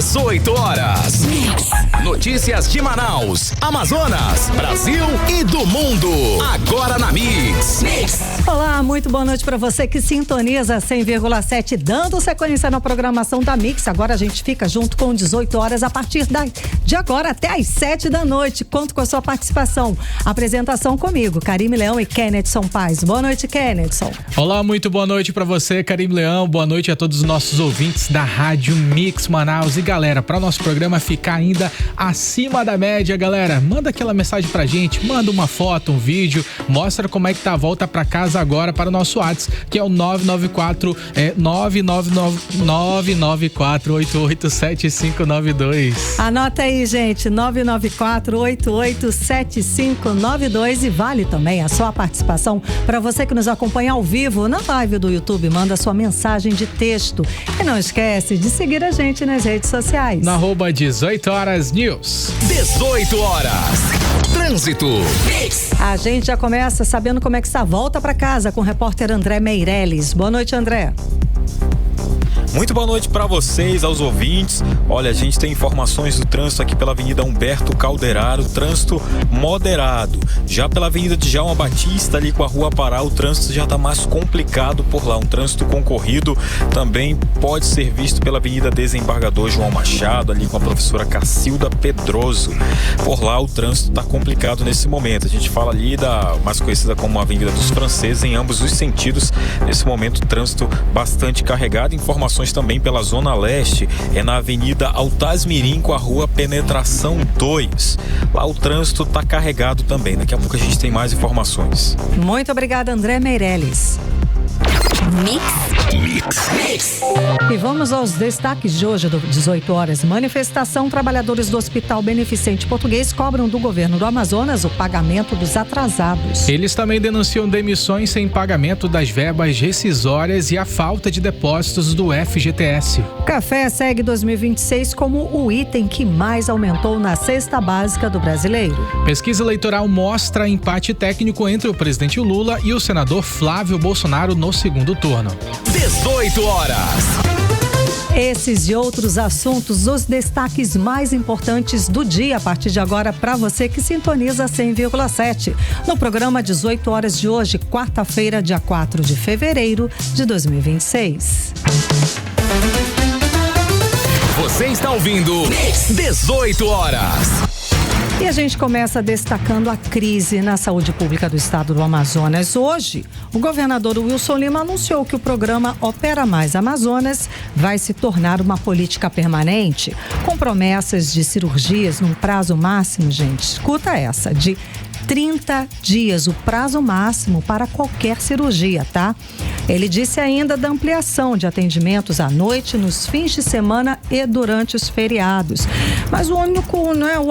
18 horas. Notícias de Manaus, Amazonas, Brasil e do mundo. Agora na Mix. Olá, muito boa noite para você que sintoniza 100,7, dando sequência na programação da Mix. Agora a gente fica junto com 18 horas a partir de agora até às 7 da noite. Conto com a sua participação. Apresentação comigo, Karime Leão e Kennedson Paz. Boa noite, Kennedson. Olá, muito boa noite para você, Karime Leão. Boa noite a todos os nossos ouvintes da Rádio Mix Manaus. E galera, para o nosso programa ficar ainda acima da média, galera, manda aquela mensagem pra gente, manda uma foto, um vídeo, mostra como é que tá a volta pra casa agora para o nosso WhatsApp, que é o 994-887592. Anota aí, gente, 994-887592, e vale também a sua participação para você que nos acompanha ao vivo na live do YouTube. Manda sua mensagem de texto e não esquece de seguir a gente nas redes sociais. No @18horas News. 18 horas. Trânsito. A gente já começa sabendo como é que está a volta para casa com o repórter André Meirelles. Boa noite, André. Muito boa noite para vocês, aos ouvintes. Olha, a gente tem informações do trânsito aqui pela Avenida Humberto Calderaro, trânsito moderado. Já pela Avenida Djalma Batista, ali com a Rua Pará, o trânsito já está mais complicado por lá. Um trânsito concorrido também pode ser visto pela Avenida Desembargador João Machado, ali com a professora Cacilda Pedroso. Por lá o trânsito está complicado nesse momento. A gente fala ali da mais conhecida como Avenida dos Franceses, em ambos os sentidos. Nesse momento, trânsito bastante carregado. Informações também pela Zona Leste, na Avenida Altasmirim com a Rua Penetração 2. Lá o trânsito está carregado também. Daqui a pouco a gente tem mais informações. Muito obrigada, André Meirelles. Mix. E vamos aos destaques de hoje, do 18 horas. Manifestação: trabalhadores do Hospital Beneficente Português cobram do governo do Amazonas o pagamento dos atrasados. Eles também denunciam demissões sem pagamento das verbas rescisórias e a falta de depósitos do FGTS. O café segue 2026 como o item que mais aumentou na cesta básica do brasileiro. Pesquisa eleitoral mostra empate técnico entre o presidente Lula e o senador Flávio Bolsonaro no segundo turno. 18 horas. Esses e outros assuntos, os destaques mais importantes do dia a partir de agora para você que sintoniza 100,7 no programa 18 horas de hoje, quarta-feira, dia 4 de fevereiro de 2026. Você está ouvindo 18 horas. E a gente começa destacando a crise na saúde pública do estado do Amazonas. Hoje, o governador Wilson Lima anunciou que o programa Opera Mais Amazonas vai se tornar uma política permanente, com promessas de cirurgias num prazo máximo, gente, escuta essa, de 30 dias, o prazo máximo para qualquer cirurgia, tá? Ele disse ainda da ampliação de atendimentos à noite, nos fins de semana e durante os feriados. Mas o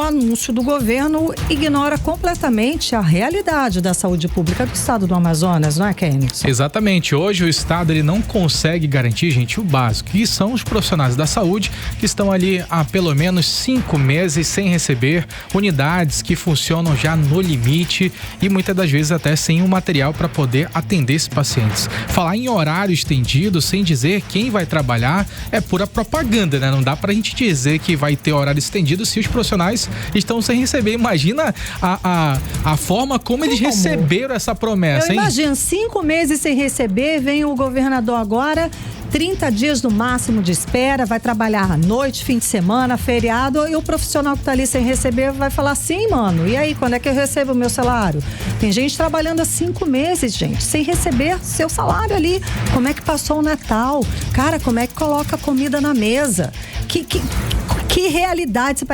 anúncio do governo ignora completamente a realidade da saúde pública do estado do Amazonas, não é, Kenneth? Exatamente. Hoje o estado ele não consegue garantir, gente, o básico, que são os profissionais da saúde que estão ali há pelo menos 5 meses sem receber unidades que funcionam já no limite e muitas das vezes até sem o material para poder atender esses pacientes. Falar em horário estendido sem dizer quem vai trabalhar é pura propaganda, né? Não dá pra gente dizer que vai ter horário estendido se os profissionais estão sem receber. Imagina a forma como eles receberam essa promessa, hein? Eu imagino, 5 meses sem receber, vem o governador agora, 30 dias no máximo de espera, vai trabalhar à noite, fim de semana, feriado, e o profissional que tá ali sem receber vai falar assim, mano, e aí, quando é que eu recebo o meu salário? Tem gente trabalhando há 5 meses, gente, sem receber seu salário ali. Como é que passou o Natal? Cara, como é que coloca comida na mesa? Que realidade,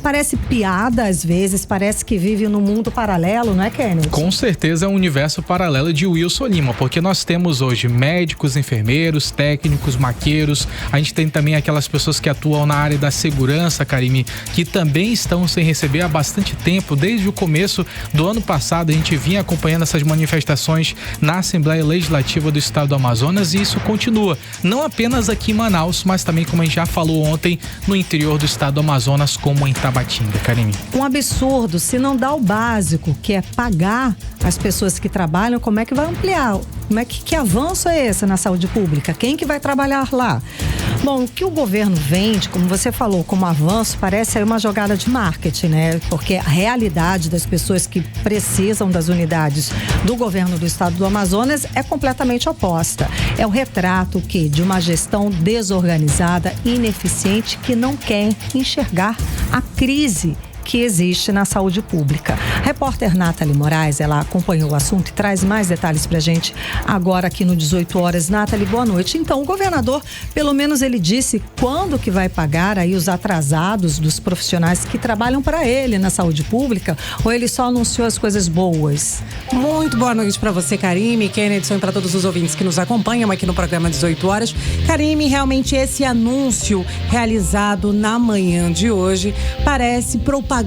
parece piada às vezes, parece que vive num mundo paralelo, não é, Kenneth? Com certeza é um universo paralelo de Wilson Lima, porque nós temos hoje médicos, enfermeiros, técnicos, maqueiros, a gente tem também aquelas pessoas que atuam na área da segurança, Karime, que também estão sem receber há bastante tempo. Desde o começo do ano passado a gente vinha acompanhando essas manifestações na Assembleia Legislativa do Estado do Amazonas e isso continua, não apenas aqui em Manaus, mas também, como a gente já falou ontem, no interior do estado do Amazonas, como em Tabatinga, Karime. Um absurdo, se não dá o básico, que é pagar as pessoas que trabalham, como é que vai ampliar? Que avanço é esse na saúde pública? Quem que vai trabalhar lá? Bom, o que o governo vende, como você falou, como avanço, parece aí uma jogada de marketing, né? Porque a realidade das pessoas que precisam das unidades do governo do estado do Amazonas é completamente oposta. É o retrato de uma gestão desorganizada, ineficiente, que não quer enxergar a crise que existe na saúde pública. A repórter Nathalie Moraes, ela acompanhou o assunto e traz mais detalhes pra gente agora aqui no 18 horas. Nathalie, boa noite. Então, o governador, pelo menos ele disse quando que vai pagar aí os atrasados dos profissionais que trabalham para ele na saúde pública, ou ele só anunciou as coisas boas? Muito boa noite para você, Karime, Kennedy, e para todos os ouvintes que nos acompanham aqui no programa 18 horas. Karime, realmente esse anúncio realizado na manhã de hoje parece propaganda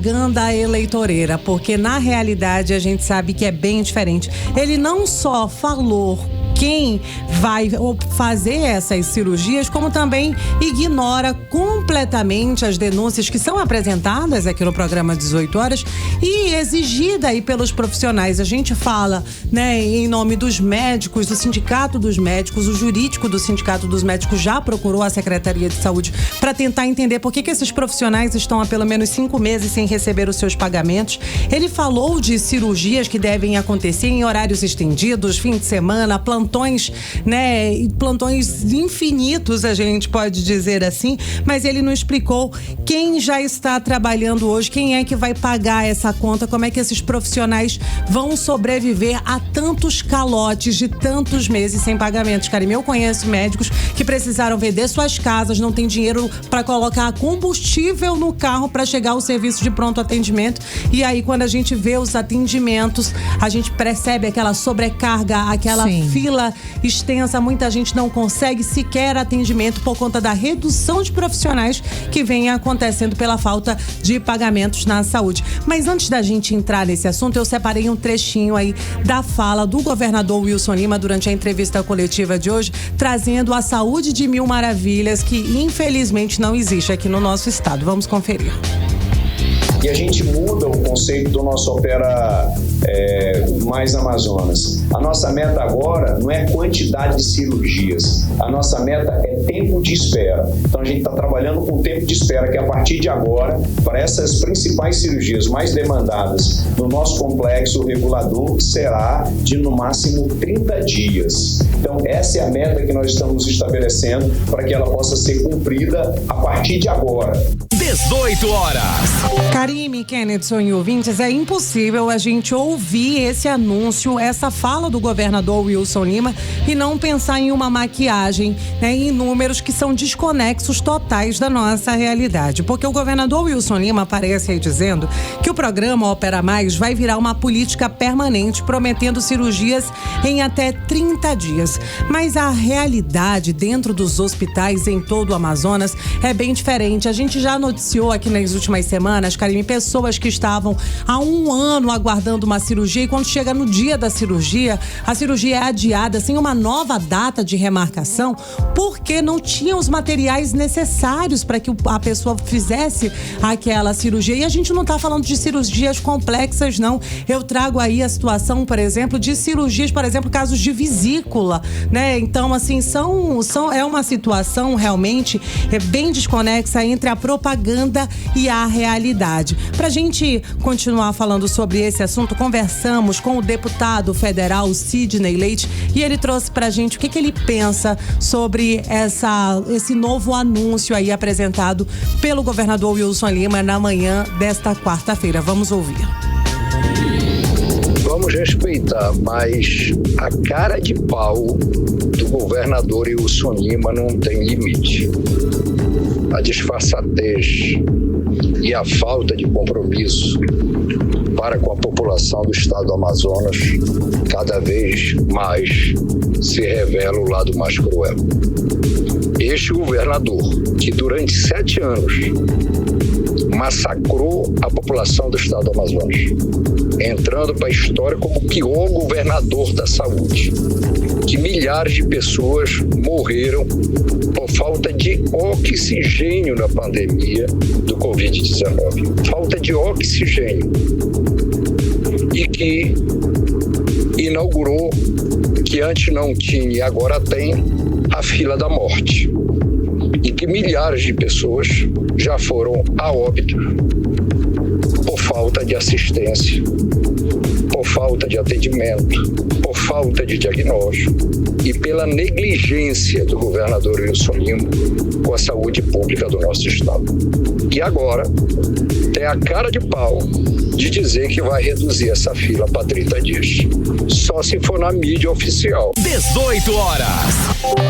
eleitoreira, porque na realidade a gente sabe que é bem diferente. Ele não só falou quem vai fazer essas cirurgias, como também ignora completamente as denúncias que são apresentadas aqui no programa 18 horas e exigida aí pelos profissionais. A gente fala, né, em nome dos médicos, do Sindicato dos Médicos, o jurídico do Sindicato dos Médicos já procurou a Secretaria de Saúde para tentar entender por que esses profissionais estão há pelo menos 5 meses sem receber os seus pagamentos. Ele falou de cirurgias que devem acontecer em horários estendidos, fim de semana, plantões, né? Plantões infinitos, a gente pode dizer assim, mas ele não explicou quem já está trabalhando hoje, quem é que vai pagar essa conta, como é que esses profissionais vão sobreviver a tantos calotes de tantos meses sem pagamentos. Karime, eu conheço médicos que precisaram vender suas casas, não tem dinheiro para colocar combustível no carro para chegar ao serviço de pronto atendimento, e aí quando a gente vê os atendimentos, a gente percebe aquela sobrecarga, aquela fila extensa, muita gente não consegue sequer atendimento por conta da redução de profissionais que vem acontecendo pela falta de pagamentos na saúde. Mas antes da gente entrar nesse assunto, eu separei um trechinho aí da fala do governador Wilson Lima durante a entrevista coletiva de hoje, trazendo a saúde de mil maravilhas que infelizmente não existe aqui no nosso estado. Vamos conferir. E a gente muda o conceito do nosso Opera Mais Amazonas. A nossa meta agora não é quantidade de cirurgias, a nossa meta é tempo de espera. Então a gente está trabalhando com tempo de espera que a partir de agora, para essas principais cirurgias mais demandadas no nosso complexo, o regulador será de no máximo 30 dias. Então essa é a meta que nós estamos estabelecendo para que ela possa ser cumprida a partir de agora. 18 horas. Karime, Kennedy e ouvintes, é impossível a gente ouvir esse anúncio, essa fala do governador Wilson Lima e não pensar em uma maquiagem, né, em números que são desconexos totais da nossa realidade. Porque o governador Wilson Lima aparece aí dizendo que o programa Opera Mais vai virar uma política permanente, prometendo cirurgias em até 30 dias. Mas a realidade dentro dos hospitais em todo o Amazonas é bem diferente. A gente já noticiou aqui nas últimas semanas, Karime, pessoas que estavam há 1 ano aguardando uma cirurgia e quando chega no dia da cirurgia, a cirurgia é adiada sem uma nova data de remarcação porque não tinha os materiais necessários para que a pessoa fizesse aquela cirurgia. E a gente não está falando de cirurgias complexas, não. Eu trago aí a situação, por exemplo, de cirurgias, por exemplo, casos de vesícula, né? Então, assim, é uma situação realmente bem desconexa entre a propaganda e a realidade. Pra gente continuar falando sobre esse assunto, conversamos com o deputado federal Sidney Leite e ele trouxe pra gente o que ele pensa sobre esse novo anúncio aí apresentado pelo governador Wilson Lima na manhã desta quarta-feira. Vamos ouvir. Vamos respeitar, mas a cara de pau do governador Wilson Lima não tem limite. A disfarçatez e a falta de compromisso para com a população do estado do Amazonas cada vez mais se revela o lado mais cruel. Este governador, que durante 7 anos massacrou a população do estado do Amazonas, entrando para a história como o pior governador da saúde, que milhares de pessoas morreram por falta de oxigênio na pandemia do Covid-19. Falta de oxigênio. E que inaugurou, que antes não tinha e agora tem, a fila da morte. que milhares de pessoas já foram a óbito por falta de assistência, por falta de atendimento, por falta de diagnóstico e pela negligência do governador Wilson Lima com a saúde pública do nosso estado. E agora tem a cara de pau de dizer que vai reduzir essa fila para 30 dias. Só se for na mídia oficial. 18 horas.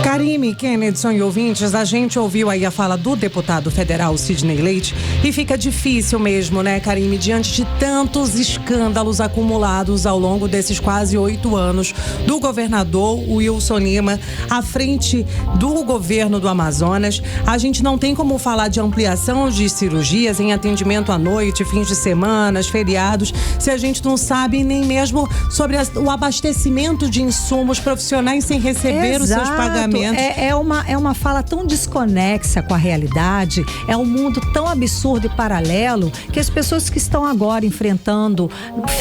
Karime, Kennedson e ouvintes, a gente ouviu aí a fala do deputado federal Sidney Leite e fica difícil mesmo, né, Karime, diante de tantos escândalos acumulados ao longo desses quase 8 anos do governador Wilson Lima à frente do governo do Amazonas. A gente não tem como falar de ampliação de cirurgias em atendimento à noite, fins de semana, feriados, se a gente não sabe nem mesmo sobre o abastecimento de insumos profissionais sem receber os seus pagamentos. É uma fala tão desconexa com a realidade, é um mundo tão absurdo e paralelo que as pessoas que estão agora enfrentando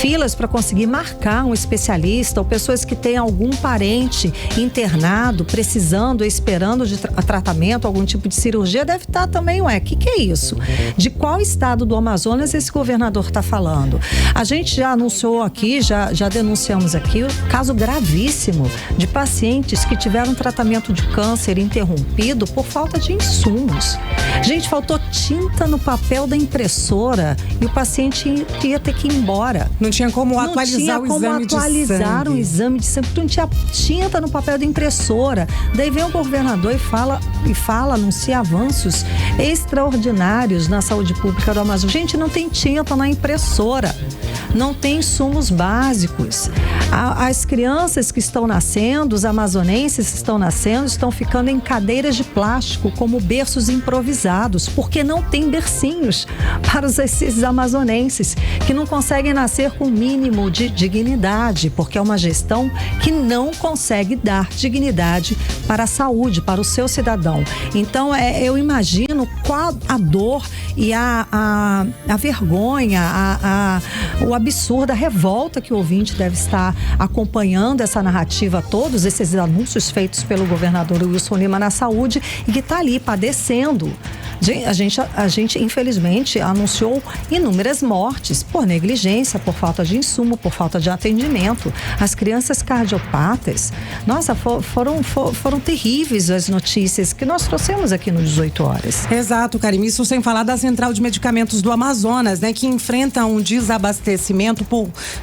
filas para conseguir marcar um especialista ou pessoas que têm algum parente internado, precisando, esperando de tratamento, algum tipo de cirurgia, deve estar também, o que é isso? De qual estado do Amazonas esse governador está falando? A gente já anunciou aqui, já denunciamos aqui, um caso gravíssimo de pacientes que tiveram tratamento de câncer interrompido por falta de insumos. Gente, faltou tinta no papel da impressora e o paciente ia ter que ir embora. Não tinha como atualizar o exame de sangue. Um exame de sangue, porque não tinha tinta no papel da impressora. Daí vem o governador anuncia avanços extraordinários na saúde pública do Amazonas. Gente, não tem tinta na impressora, não tem insumos básicos. As crianças que estão nascendo, os amazonenses que estão nascendo, estão ficando em cadeiras de plástico como berços improvisados, porque não tem bercinhos para esses amazonenses que não conseguem nascer com o mínimo de dignidade, porque é uma gestão que não consegue dar dignidade para a saúde, para o seu cidadão. Então, eu imagino qual a dor e a vergonha, o absurdo, a revolta que o ouvinte deve estar acompanhando essa narrativa, todos esses anúncios feitos pelo governador Wilson Lima na saúde e que está ali padecendo. A gente, infelizmente, anunciou inúmeras mortes por negligência, por falta de insumo, por falta de atendimento. As crianças cardiopatas, nossa, foram terríveis as notícias que nós trouxemos aqui no 18 horas. Exato, Karime. Isso sem falar da Central de Medicamentos do Amazonas, né, que enfrenta um desabastecimento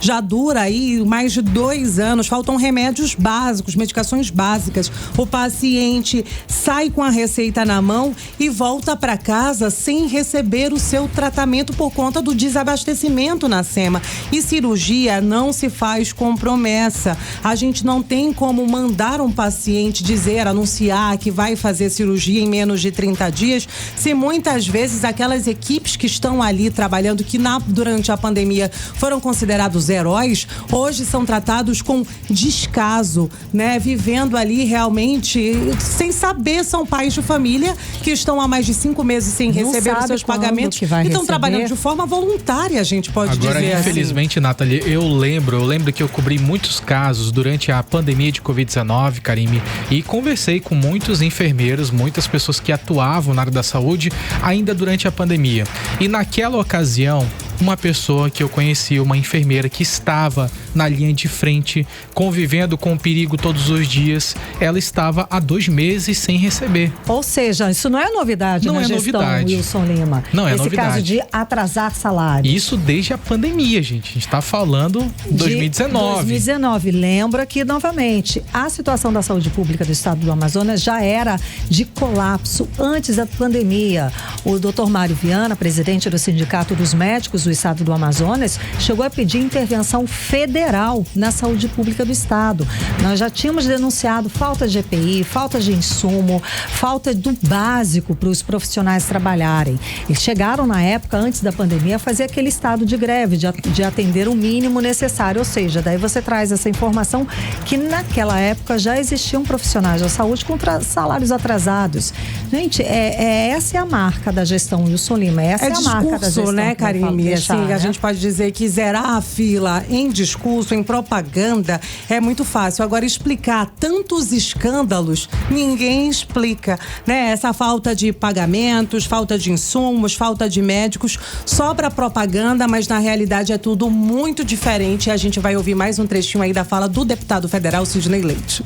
já dura aí mais de 2 anos. Faltam remédios básicos, medicações básicas. O paciente sai com a receita na mão e volta para casa sem receber o seu tratamento por conta do desabastecimento na SEMA. E cirurgia não se faz com promessa. A gente não tem como mandar um paciente anunciar que vai fazer cirurgia em menos de 30 dias, se muitas vezes aquelas equipes que estão ali trabalhando, que durante a pandemia foram considerados heróis, hoje são tratados com descaso, né? Vivendo ali realmente sem saber, são pais de família que estão há mais de 5 meses sem receber os seus pagamentos e estão trabalhando de forma voluntária, a gente pode dizer. Agora, infelizmente, Nathalie, eu lembro que eu cobri muitos casos durante a pandemia de Covid-19, Karime, e conversei com muitos enfermeiros, muitas pessoas que atuavam na área da saúde ainda durante a pandemia. E naquela ocasião, uma pessoa que eu conheci, uma enfermeira que estava na linha de frente, convivendo com o perigo todos os dias, ela estava há 2 meses sem receber. Ou seja, isso não é novidade na gestão Wilson Lima. Não é novidade. Esse caso de atrasar salário. Isso desde a pandemia, gente. A gente está falando de 2019. 2019. Lembra que, novamente, a situação da saúde pública do estado do Amazonas já era de colapso antes da pandemia. O Dr. Mário Viana, presidente do Sindicato dos Médicos do estado do Amazonas, chegou a pedir intervenção federal na saúde pública do estado. Nós já tínhamos denunciado falta de EPI, falta de insumo, falta do básico para os profissionais trabalharem. Eles chegaram na época, antes da pandemia, a fazer aquele estado de greve, de atender o mínimo necessário. Ou seja, daí você traz essa informação que naquela época já existiam profissionais da saúde com salários atrasados. Gente, essa é a marca da gestão Wilson Lima. Essa é a marca da gestão, né, Karime? Assim, né? a gente pode dizer que zerar a fila em discurso discurso, em propaganda, é muito fácil. Agora, explicar tantos escândalos, ninguém explica, né? Essa falta de pagamentos, falta de insumos, falta de médicos, só para propaganda, mas na realidade é tudo muito diferente. A gente vai ouvir mais um trechinho aí da fala do deputado federal Sidney Leite.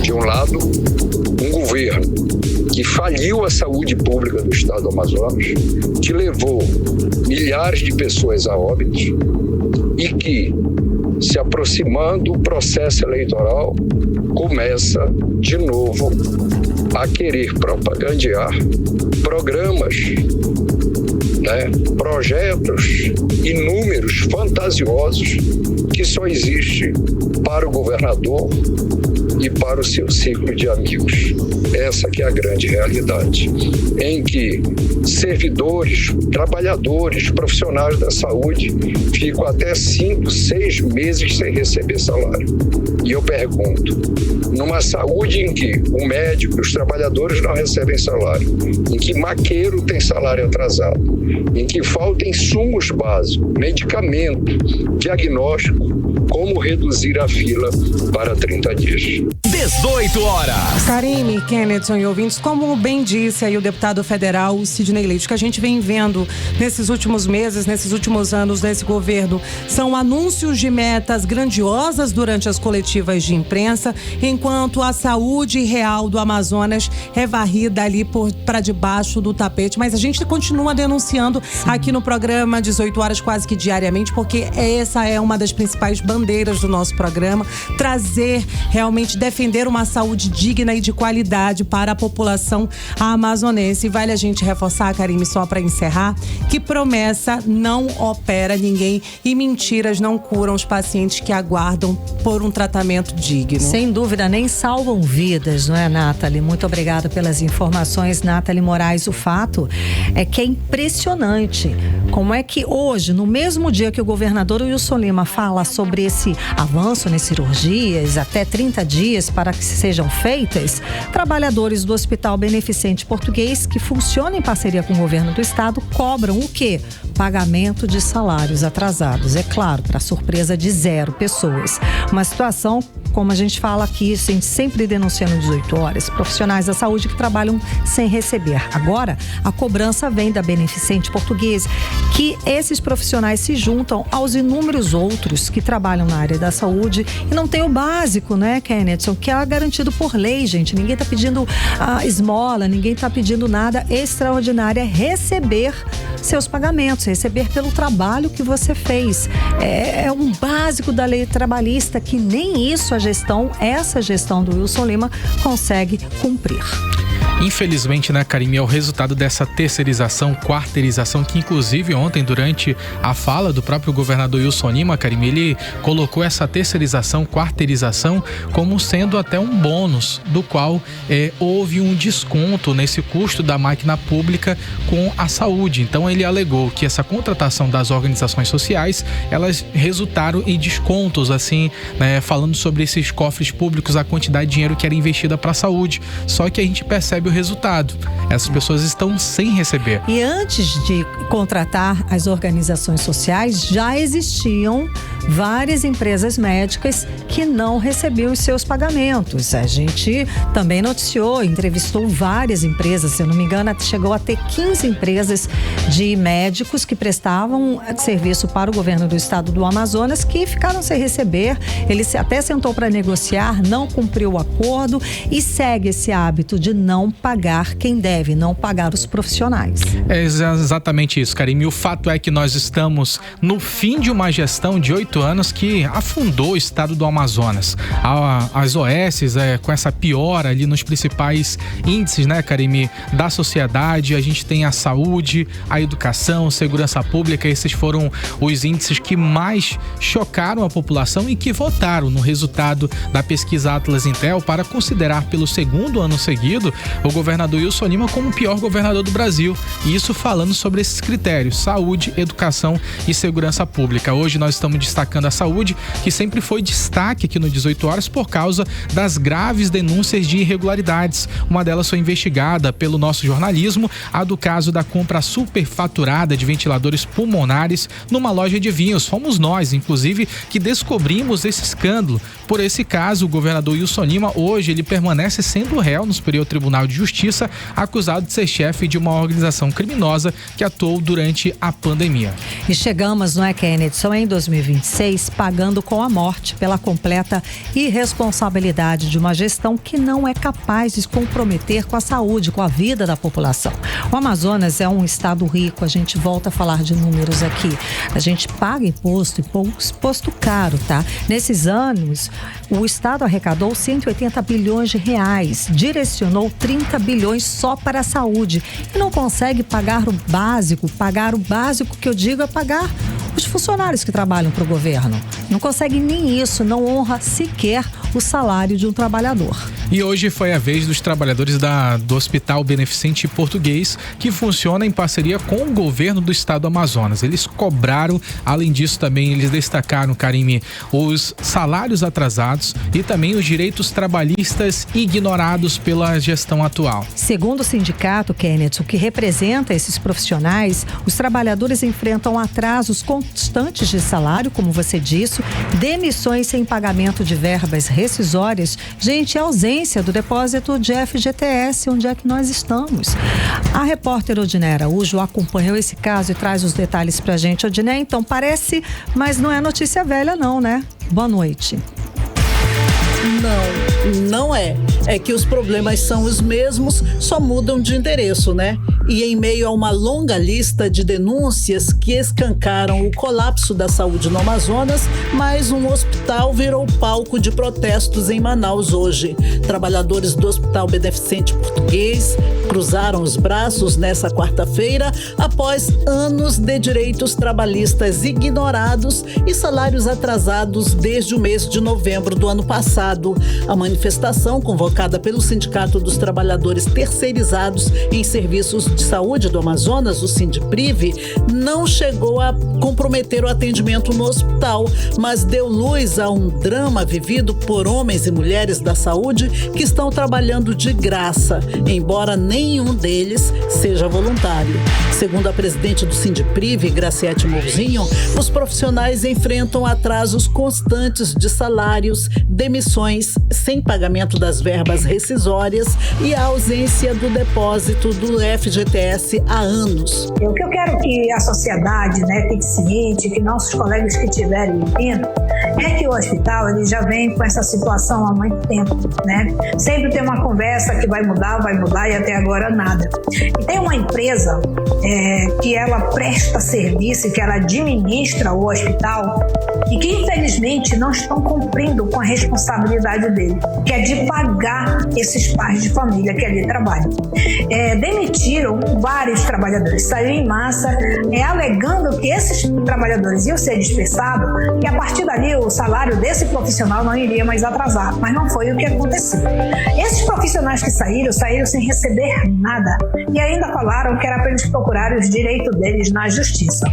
De um lado, um governo que faliu a saúde pública do estado do Amazonas, que levou milhares de pessoas a óbitos e que, se aproximando do processo eleitoral, começa de novo a querer propagandear programas, projetos e números fantasiosos que só existem para o governador e para o seu ciclo de amigos. Essa que é a grande realidade, em que servidores, trabalhadores, profissionais da saúde ficam até 5, 6 meses sem receber salário. E eu pergunto, numa saúde em que o médico e os trabalhadores não recebem salário, em que maqueiro tem salário atrasado, em que falta insumos básicos, medicamento, diagnóstico, como reduzir a fila para 30 dias. 18 horas. Karime, Kennedson e ouvintes, como bem disse aí o deputado federal Sidney Leite, que a gente vem vendo nesses últimos meses, nesses últimos anos desse governo, são anúncios de metas grandiosas durante as coletivas de imprensa, enquanto a saúde real do Amazonas é varrida ali para debaixo do tapete. Mas a gente continua denunciando aqui no programa 18 horas quase que diariamente, porque essa é uma das principais bandeiras do nosso programa, trazer, realmente defender uma saúde digna e de qualidade para a população amazonense. E vale a gente reforçar, Karime, só para encerrar, que promessa não opera ninguém e mentiras não curam os pacientes que aguardam por um tratamento digno. Sem dúvida, nem salvam vidas, não é, Nathalie? Muito obrigada pelas informações, Nathalie Moraes. O fato é que é impressionante como é que hoje, no mesmo dia que o governador Wilson Lima fala sobre esse avanço nas cirurgias, até 30 dias para que sejam feitas, trabalhadores do Hospital Beneficente Português, que funciona em parceria com o governo do estado, cobram o quê? Pagamento de salários atrasados. É claro, para surpresa de 0 pessoas. Uma situação, como a gente fala aqui, a gente sempre denunciando 18 horas, profissionais da saúde que trabalham sem receber. Agora, a cobrança vem da Beneficente Português, que esses profissionais se juntam aos inúmeros outros que trabalham na área da saúde e não tem o básico, né, Kennedson, que é garantido por lei, gente. Ninguém está pedindo esmola, ninguém está pedindo nada extraordinário, é receber seus pagamentos, receber pelo trabalho que você fez. É um básico da lei trabalhista que nem isso essa gestão do Wilson Lima consegue cumprir. Infelizmente, né, Karime, é o resultado dessa terceirização, quarteirização, que inclusive ontem, durante a fala do próprio governador Wilson Lima, Karime, ele colocou essa terceirização, quarteirização como sendo até um bônus, do qual houve um desconto nesse custo da máquina pública com a saúde. Então ele alegou que essa contratação das organizações sociais, elas resultaram em descontos, assim, né, falando sobre esses cofres públicos, a quantidade de dinheiro que era investida para a saúde. Só que a gente percebe o resultado. Essas pessoas estão sem receber. E antes de contratar as organizações sociais, já existiam várias empresas médicas que não recebiam os seus pagamentos. A gente também noticiou, entrevistou várias empresas, se eu não me engano, chegou a ter 15 empresas de médicos que prestavam serviço para o governo do estado do Amazonas, que ficaram sem receber. Ele até sentou para negociar, não cumpriu o acordo e segue esse hábito de não pagar quem deve, não pagar os profissionais. É exatamente isso, Karime. O fato é que nós estamos no fim de uma gestão de 8 anos que afundou o estado do Amazonas. As OS, com essa piora ali nos principais índices, né, Karime, da sociedade, a gente tem a saúde, a educação, segurança pública. Esses foram os índices que mais chocaram a população e que votaram no resultado da pesquisa Atlas Intel para considerar pelo segundo ano seguido o governador Wilson Lima como o pior governador do Brasil. E isso falando sobre esses critérios: saúde, educação e segurança pública. Hoje nós estamos destacando a saúde, que sempre foi destaque aqui no 18 horas por causa das graves denúncias de irregularidades. Uma delas foi investigada pelo nosso jornalismo, a do caso da compra superfaturada de ventiladores pulmonares numa loja de vinhos. Fomos nós, inclusive, que descobrimos esse escândalo. Por esse caso, o governador Wilson Lima, hoje, ele permanece sendo réu no Superior Tribunal de Justiça, acusado de ser chefe de uma organização criminosa que atuou durante a pandemia. E chegamos, não é, Kennedson, em 2026, pagando com a morte pela completa irresponsabilidade de uma gestão que não é capaz de se comprometer com a saúde, com a vida da população. O Amazonas é um estado rico, a gente volta a falar de números aqui. A gente paga imposto caro, tá? Nesses anos, o estado arrecadou 180 bilhões de reais, direcionou 30 bilhões só para a saúde e não consegue pagar o básico. Pagar o básico que eu digo é pagar os funcionários que trabalham para o governo. Não consegue nem isso, não honra sequer o salário de um trabalhador. E hoje foi a vez dos trabalhadores do Hospital Beneficente Português, que funciona em parceria com o governo do estado do Amazonas. Eles cobraram, além disso também eles destacaram, Karime, os salários atrasados e também os direitos trabalhistas ignorados pela gestão atual. Segundo o sindicato, Kenneth, que representa esses profissionais, os trabalhadores enfrentam atrasos constantes de salário, como você disse, demissões sem pagamento de verbas rescisórias, gente, ausência do depósito de FGTS, onde é que nós estamos. A repórter Odiné Araújo acompanhou esse caso e traz os detalhes pra gente. Odiné, então parece, mas não é notícia velha não, né? Boa noite. Não é. É que os problemas são os mesmos, só mudam de endereço, né? E em meio a uma longa lista de denúncias que escancaram o colapso da saúde no Amazonas, mais um hospital virou palco de protestos em Manaus hoje. Trabalhadores do Hospital Beneficente Português cruzaram os braços nessa quarta-feira após anos de direitos trabalhistas ignorados e salários atrasados desde o mês de novembro do ano passado. A manifestação, convocada pelo Sindicato dos Trabalhadores Terceirizados em Serviços de Saúde do Amazonas, o Sindiprive, não chegou a comprometer o atendimento no hospital, mas deu luz a um drama vivido por homens e mulheres da saúde que estão trabalhando de graça, embora nenhum deles seja voluntário. Segundo a presidente do Sindiprive, Graciete Mouzinho, os profissionais enfrentam atrasos constantes de salários, demissões sem pagamento das verbas rescisórias e a ausência do depósito do FGTS há anos. O que eu quero que a sociedade, fique ciente, que nossos colegas que estiverem ouvindo, é que o hospital ele já vem com essa situação há muito tempo, Sempre tem uma conversa que vai mudar e até agora nada. E tem uma empresa que ela presta serviço e que ela administra o hospital e que infelizmente não estão cumprindo com a responsabilidade dele, que é de pagar esses pais de família que ali trabalham. Demitiram vários trabalhadores, saíram em massa, alegando que esses trabalhadores iam ser dispensados e a partir dali o salário desse profissional não iria mais atrasar, mas não foi o que aconteceu. Esses profissionais que saíram sem receber nada e ainda falaram que era para eles procurarem os direitos deles na justiça.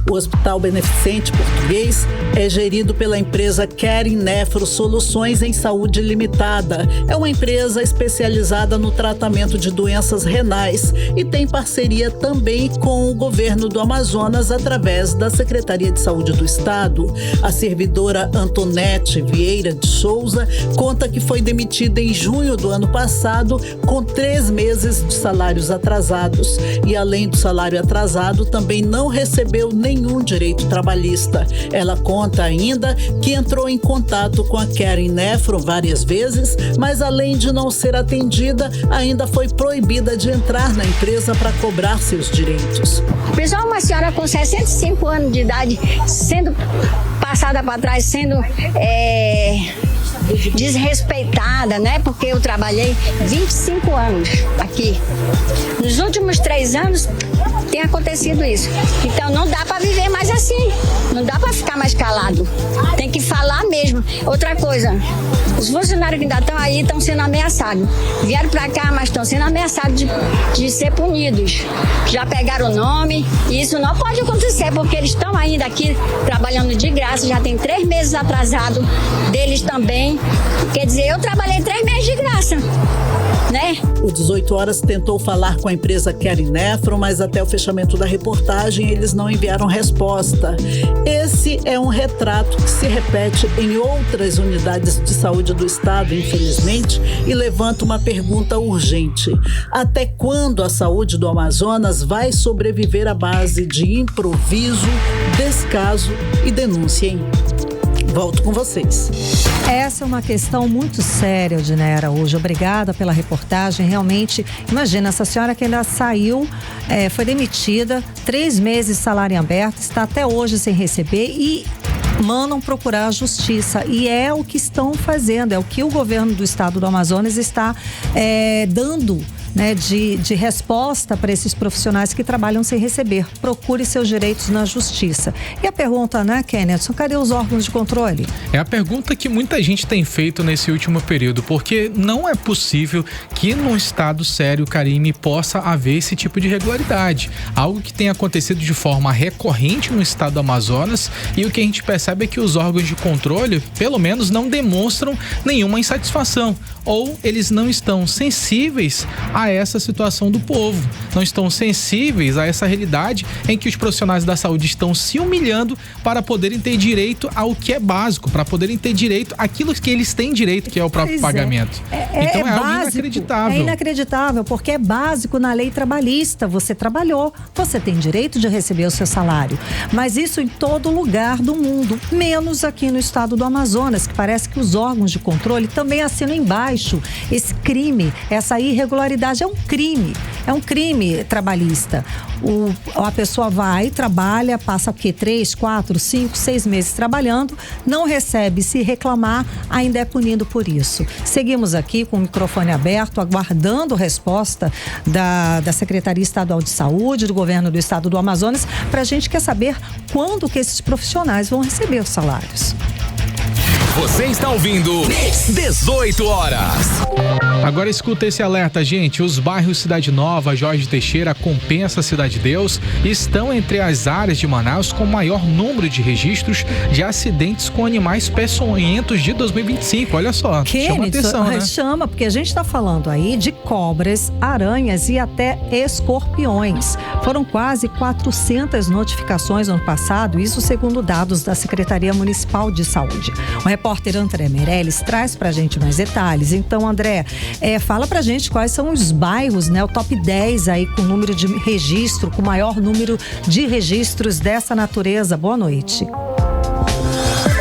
O Hospital Beneficente Português é gerido pela empresa Caring Nefro Soluções em Saúde Limitada. É uma empresa especializada no tratamento de doenças renais e tem parceria também com o governo do Amazonas através da Secretaria de Saúde do Estado. A servidora Antonete Vieira de Souza conta que foi demitida em junho do ano passado com 3 meses de salários atrasados e, além do salário atrasado, também não recebeu nenhum direito trabalhista. Ela conta ainda que entrou em contato com a Caring Nefro várias vezes, mas além de não ser atendida, ainda foi proibida de entrar na empresa para cobrar seus direitos. Pessoal, uma senhora com 65 anos de idade sendo passada para trás, sendo desrespeitada, Porque eu trabalhei 25 anos aqui aqui. Nos últimos 3 anos tem acontecido isso. Então não dá para viver mais assim. Não dá para ficar mais calado. Tem que falar mesmo. Outra coisa, os funcionários que ainda estão aí estão sendo ameaçados. Vieram para cá, mas estão sendo ameaçados de ser punidos. Já pegaram o nome e isso não pode acontecer porque eles estão ainda aqui trabalhando de graça. Já tem 3 meses atrasado deles também. Quer dizer, eu trabalhei 3 meses de graça, né? O 18 Horas tentou falar com a empresa Querinefro, mas até o fechamento da reportagem eles não enviaram resposta. Esse é um retrato que se repete em outras unidades de saúde do estado, infelizmente, e levanta uma pergunta urgente. Até quando a saúde do Amazonas vai sobreviver à base de improviso, descaso e denúncia, hein? Volto com vocês. Essa é uma questão muito séria, Odinera, hoje. Obrigada pela reportagem. Realmente, imagina, essa senhora que ainda saiu, foi demitida, 3 meses de salário em aberto, está até hoje sem receber e mandam procurar a justiça. E é o que estão fazendo, é o que o governo do estado do Amazonas está dando, né, de resposta para esses profissionais que trabalham sem receber. Procure seus direitos na justiça. E a pergunta, né, Kenneth, cadê os órgãos de controle? É a pergunta que muita gente tem feito nesse último período, porque não é possível que num estado sério, Karime, possa haver esse tipo de irregularidade. Algo que tem acontecido de forma recorrente no estado do Amazonas, e o que a gente percebe é que os órgãos de controle, pelo menos, não demonstram nenhuma insatisfação, ou eles não estão sensíveis a essa situação do povo, não estão sensíveis a essa realidade em que os profissionais da saúde estão se humilhando para poderem ter direito ao que é básico, para poderem ter direito àquilo que eles têm direito, que é o próprio pagamento. Então é algo inacreditável. É inacreditável, porque é básico na lei trabalhista. Você trabalhou, você tem direito de receber o seu salário. Mas isso em todo lugar do mundo, menos aqui no estado do Amazonas, que parece que os órgãos de controle também assinam embaixo esse crime, essa irregularidade. É um crime trabalhista. A pessoa vai, trabalha, passa 3, 4, 5, 6 meses trabalhando, não recebe, se reclamar, ainda é punido por isso. Seguimos aqui com o microfone aberto, aguardando resposta da Secretaria Estadual de Saúde, do governo do estado do Amazonas, para a gente quer saber quando que esses profissionais vão receber os salários. Você está ouvindo 18 Horas. Agora escuta esse alerta, gente. Os bairros Cidade Nova, Jorge Teixeira, Compensa, Cidade Deus estão entre as áreas de Manaus com maior número de registros de acidentes com animais peçonhentos de 2025. Olha só, chama atenção, né? Chama, porque a gente está falando aí de cobras, aranhas e até escorpiões. Foram quase 400 notificações no ano passado, isso segundo dados da Secretaria Municipal de Saúde. O repórter André Meirelles traz pra gente mais detalhes. Então, André, fala pra gente quais são os bairros, né? O top 10 aí com número de registro, com maior número de registros dessa natureza. Boa noite.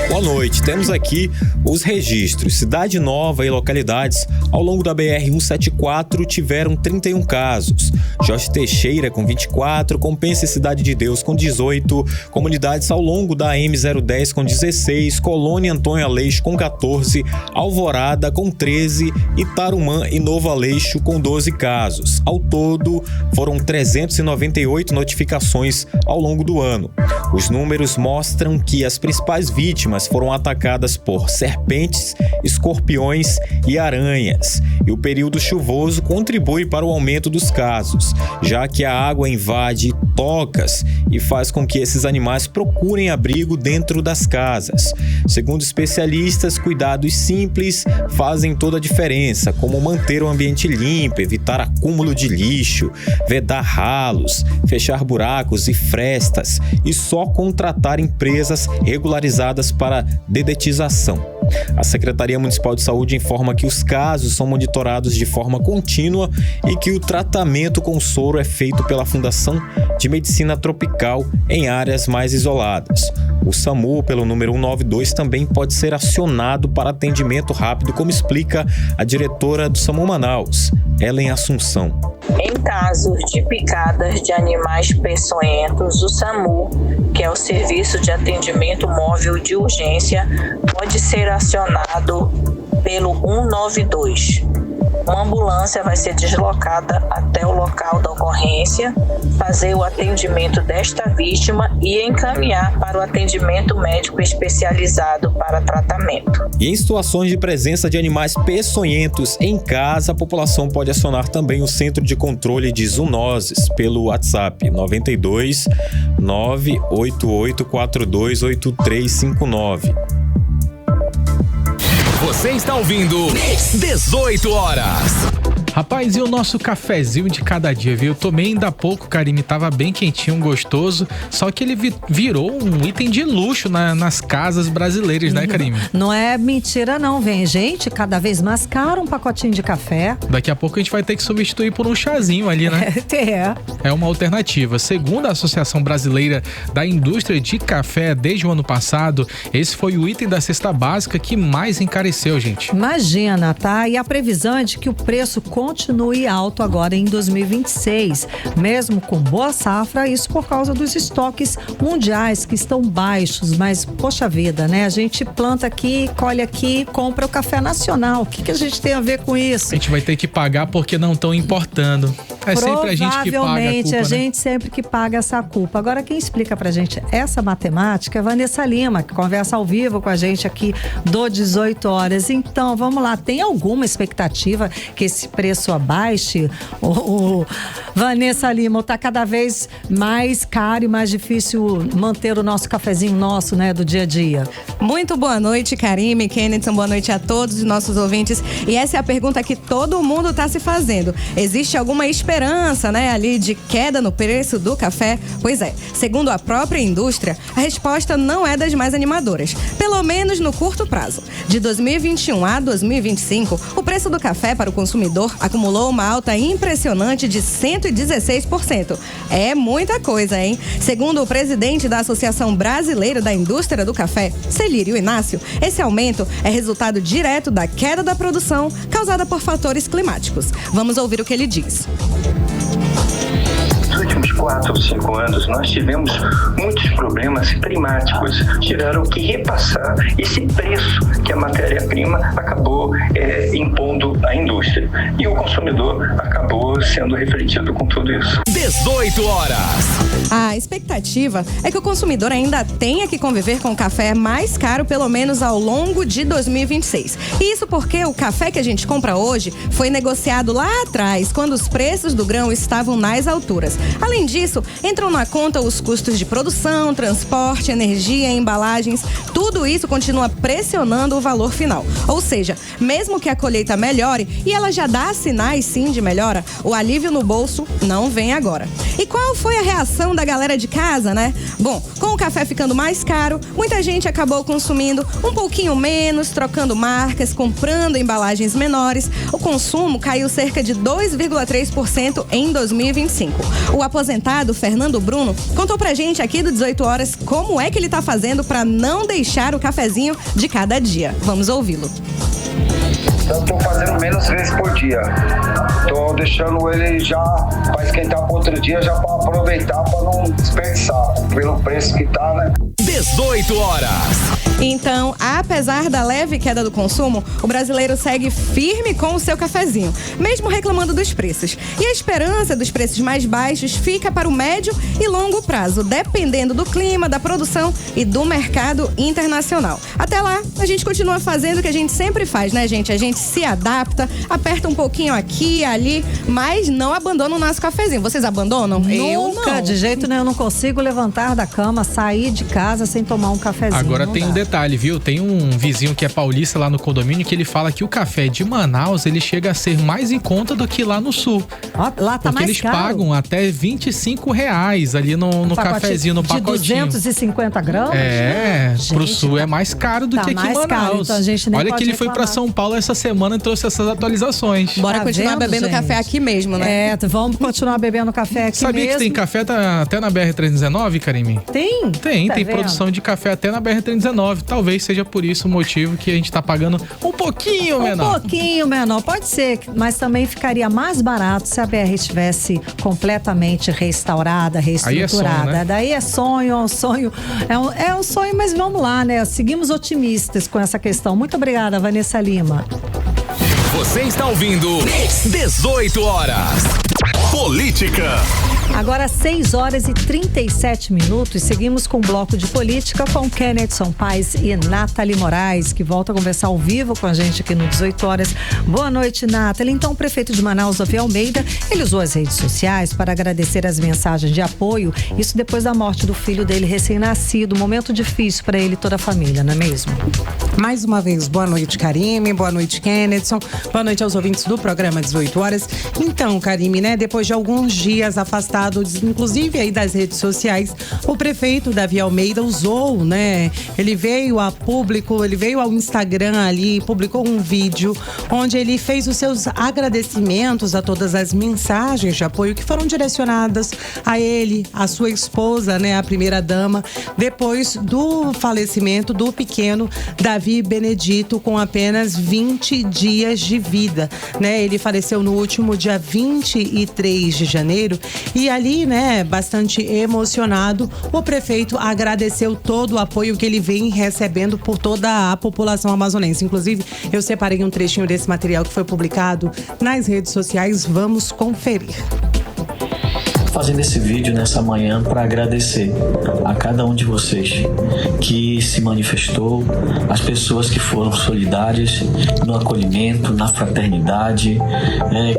Boa noite, temos aqui os registros. Cidade Nova e localidades ao longo da BR-174 tiveram 31 casos. Jorge Teixeira com 24, Compensa e Cidade de Deus com 18, comunidades ao longo da M010 com 16, Colônia Antônio Aleixo com 14, Alvorada com 13 e Tarumã e Novo Aleixo com 12 casos. Ao todo, foram 398 notificações ao longo do ano. Os números mostram que as principais vítimas foram atacadas por serpentes, escorpiões e aranhas. E o período chuvoso contribui para o aumento dos casos, já que a água invade tocas e faz com que esses animais procurem abrigo dentro das casas. Segundo especialistas, cuidados simples fazem toda a diferença, como manter o ambiente limpo, evitar acúmulo de lixo, vedar ralos, fechar buracos e frestas e só contratar empresas regularizadas para dedetização. A Secretaria Municipal de Saúde informa que os casos são monitorados de forma contínua e que o tratamento com soro é feito pela Fundação de Medicina Tropical em áreas mais isoladas. O SAMU, pelo número 192, também pode ser acionado para atendimento rápido, como explica a diretora do SAMU Manaus, Ellen Assunção. Em casos de picadas de animais peçonhentos, o SAMU, que é o Serviço de Atendimento Móvel de Urgência, pode ser acionado pelo 192. Uma ambulância vai ser deslocada até o local da ocorrência, fazer o atendimento desta vítima e encaminhar para o atendimento médico especializado para tratamento. E em situações de presença de animais peçonhentos em casa, a população pode acionar também o Centro de Controle de Zoonoses pelo WhatsApp 92 988 42 8359. Você está ouvindo 18 horas. Rapaz, e o nosso cafezinho de cada dia, viu? Eu tomei ainda há pouco, Karime, tava bem quentinho, gostoso, só que ele virou um item de luxo nas casas brasileiras, né, Karime? Não é mentira não, vem gente, cada vez mais caro um pacotinho de café. Daqui a pouco a gente vai ter que substituir por um chazinho ali, né? É uma alternativa. Segundo a Associação Brasileira da Indústria de Café, desde o ano passado, esse foi o item da cesta básica que mais encareceu, gente. Imagina, tá? E a previsão é de que o preço continue alto agora em 2026, mesmo com boa safra, isso por causa dos estoques mundiais que estão baixos, mas poxa vida, né? A gente planta aqui, colhe aqui, compra o café nacional. O que a gente tem a ver com isso? A gente vai ter que pagar porque não estão importando. É sempre a gente que paga a culpa, Provavelmente a gente né? sempre que paga essa culpa. Agora quem explica pra gente essa matemática é Vanessa Lima, que conversa ao vivo com a gente aqui do 18 horas. Então, vamos lá, tem alguma expectativa que esse preço abaixe? Vanessa Lima, tá cada vez mais caro e mais difícil manter o nosso cafezinho nosso, né, do dia a dia. Muito boa noite, Karime, Kennedy, boa noite a todos os nossos ouvintes. E essa é a pergunta que todo mundo tá se fazendo. Existe alguma esperança, né, ali de queda no preço do café? Pois é, segundo a própria indústria, a resposta não é das mais animadoras, pelo menos no curto prazo. De 2021 a 2025, o preço do café para o consumidor acumulou uma alta impressionante de 116%. É muita coisa, hein? Segundo o presidente da Associação Brasileira da Indústria do Café, Celírio Inácio, esse aumento é resultado direto da queda da produção causada por fatores climáticos. Vamos ouvir o que ele diz. Nos últimos 4 ou 5 anos, nós tivemos muitos problemas climáticos. Tiveram que repassar esse preço que a matéria-prima acabou impondo à indústria. E o consumidor acabou sendo refletido com tudo isso. 18 horas. A expectativa é que o consumidor ainda tenha que conviver com o café mais caro, pelo menos ao longo de 2026. Isso porque o café que a gente compra hoje foi negociado lá atrás, quando os preços do grão estavam nas alturas. Além disso, entram na conta os custos de produção, transporte, energia, embalagens. Tudo isso continua pressionando o valor final. Ou seja, mesmo que a colheita melhore, e ela já dá sinais sim de melhora, o alívio no bolso não vem agora. E qual foi a reação da galera de casa, né? Bom, com o café ficando mais caro, muita gente acabou consumindo um pouquinho menos, trocando marcas, comprando embalagens menores. O consumo caiu cerca de 2,3% em 2025. O aposentado Fernando Bruno contou pra gente aqui do 18 horas como é que ele tá fazendo pra não deixar o cafezinho de cada dia. Vamos ouvi-lo. Eu tô fazendo menos vezes por dia. Tô deixando ele já pra esquentar pro outro dia, já pra aproveitar, pra não desperdiçar. Pelo preço que tá, né? 18 horas. Então, apesar da leve queda do consumo, o brasileiro segue firme com o seu cafezinho, mesmo reclamando dos preços. E a esperança dos preços mais baixos fica para o médio e longo prazo, dependendo do clima, da produção e do mercado internacional. Até lá, a gente continua fazendo o que a gente sempre faz, né, gente? A gente se adapta, aperta um pouquinho aqui e ali, mas não abandona o nosso cafezinho. Vocês abandonam? Eu Nunca, não. de jeito nenhum. Eu não consigo levantar da cama, sair de casa sem tomar um cafezinho. Agora tem um detalhe, viu? Tem um vizinho que é paulista lá no condomínio que ele fala que o café de Manaus, ele chega a ser mais em conta do que lá no sul. Ó, lá tá porque mais eles caro. pagam até R$25 ali no cafezinho, no pacotinho. De 250 gramas? É, Gente, pro sul é mais caro do que aqui em mais Manaus. caro, então a gente nem Olha pode que ele foi pra reclamar. São Paulo essa semana e trouxe essas atualizações. Bora Tá continuar vendo, bebendo gente? café aqui mesmo, né? Vamos continuar bebendo café aqui Sabia mesmo. que tem café até na BR-319, Karime? Tem? Tem Tá vendo? produção de café até na BR-319. Talvez seja por isso o motivo que a gente tá pagando um pouquinho menor. Um pouquinho menor, pode ser, mas também ficaria mais barato se a BR estivesse completamente restaurada, reestruturada. Aí é sonho, né? Daí é sonho, é um sonho, mas vamos lá, né? Seguimos otimistas com essa questão. Muito obrigada, Vanessa Lima. Você está ouvindo 18 horas. Política. Agora 6 horas e 37 minutos. Seguimos com o bloco de política com Kennedson Paes e Nathalie Moraes, que volta a conversar ao vivo com a gente aqui no 18 horas. Boa noite, Nathalie. Então, o prefeito de Manaus, Davi Almeida, ele usou as redes sociais para agradecer as mensagens de apoio. Isso depois da morte do filho dele recém-nascido. Momento difícil para ele e toda a família, não é mesmo? Mais uma vez, boa noite, Karime. Boa noite, Kennedson. Boa noite aos ouvintes do programa 18 horas. Então, Karime, né? Depois de alguns dias afastado, inclusive aí das redes sociais, o prefeito Davi Almeida usou, né? Ele veio a público, ele veio ao Instagram ali, publicou um vídeo onde ele fez os seus agradecimentos a todas as mensagens de apoio que foram direcionadas a ele, a sua esposa, né? A primeira-dama, depois do falecimento do pequeno Davi Benedito, com apenas 20 dias de vida, né? Ele faleceu no último dia 23 de janeiro e ali, né, bastante emocionado, o prefeito agradeceu todo o apoio que ele vem recebendo por toda a população amazonense. Inclusive, eu separei um trechinho desse material que foi publicado nas redes sociais. Vamos conferir. Fazendo esse vídeo nessa manhã para agradecer a cada um de vocês que se manifestou, as pessoas que foram solidárias no acolhimento, na fraternidade,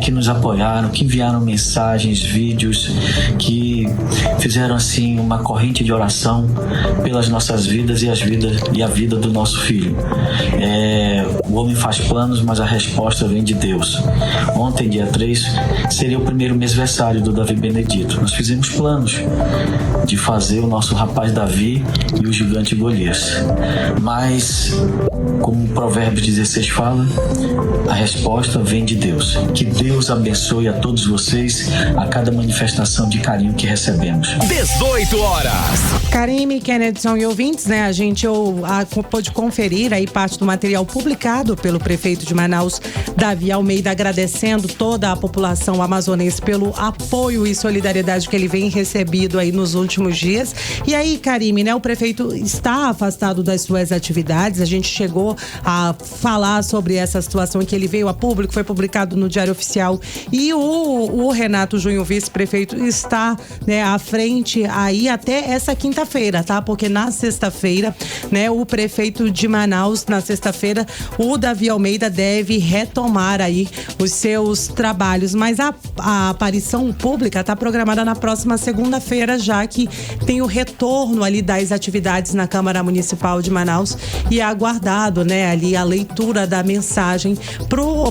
que nos apoiaram, que enviaram mensagens, vídeos, que fizeram assim uma corrente de oração pelas nossas vidas e a vida do nosso filho. O homem faz planos, mas a resposta vem de Deus. Ontem, dia 3, seria o primeiro mêsversário do Davi Benedito. Nós fizemos planos de fazer o nosso rapaz Davi e o gigante Golias. Mas, como o Provérbios 16 fala, a resposta vem de Deus. Que Deus abençoe a todos vocês, a cada manifestação de carinho que recebemos. 18 horas. Karime, Kennedson e ouvintes, né? A gente pôde conferir aí parte do material publicado pelo prefeito de Manaus, Davi Almeida, agradecendo toda a população amazonense pelo apoio e solidariedade que ele vem recebido aí nos últimos dias. E aí, Karime, né? O prefeito está afastado das suas atividades. A gente chegou a falar sobre essa situação que ele veio a público, foi publicado no Diário Oficial. E o Renato Junho, vice-prefeito, está, né, à frente aí até essa quinta-feira, tá? Porque na sexta-feira, né, o prefeito de Manaus, na sexta-feira, o Davi Almeida deve retomar aí os seus trabalhos. Mas a aparição pública está programada na próxima segunda-feira, já que tem o retorno ali das atividades na Câmara Municipal de Manaus e é aguardado, né, ali a leitura da mensagem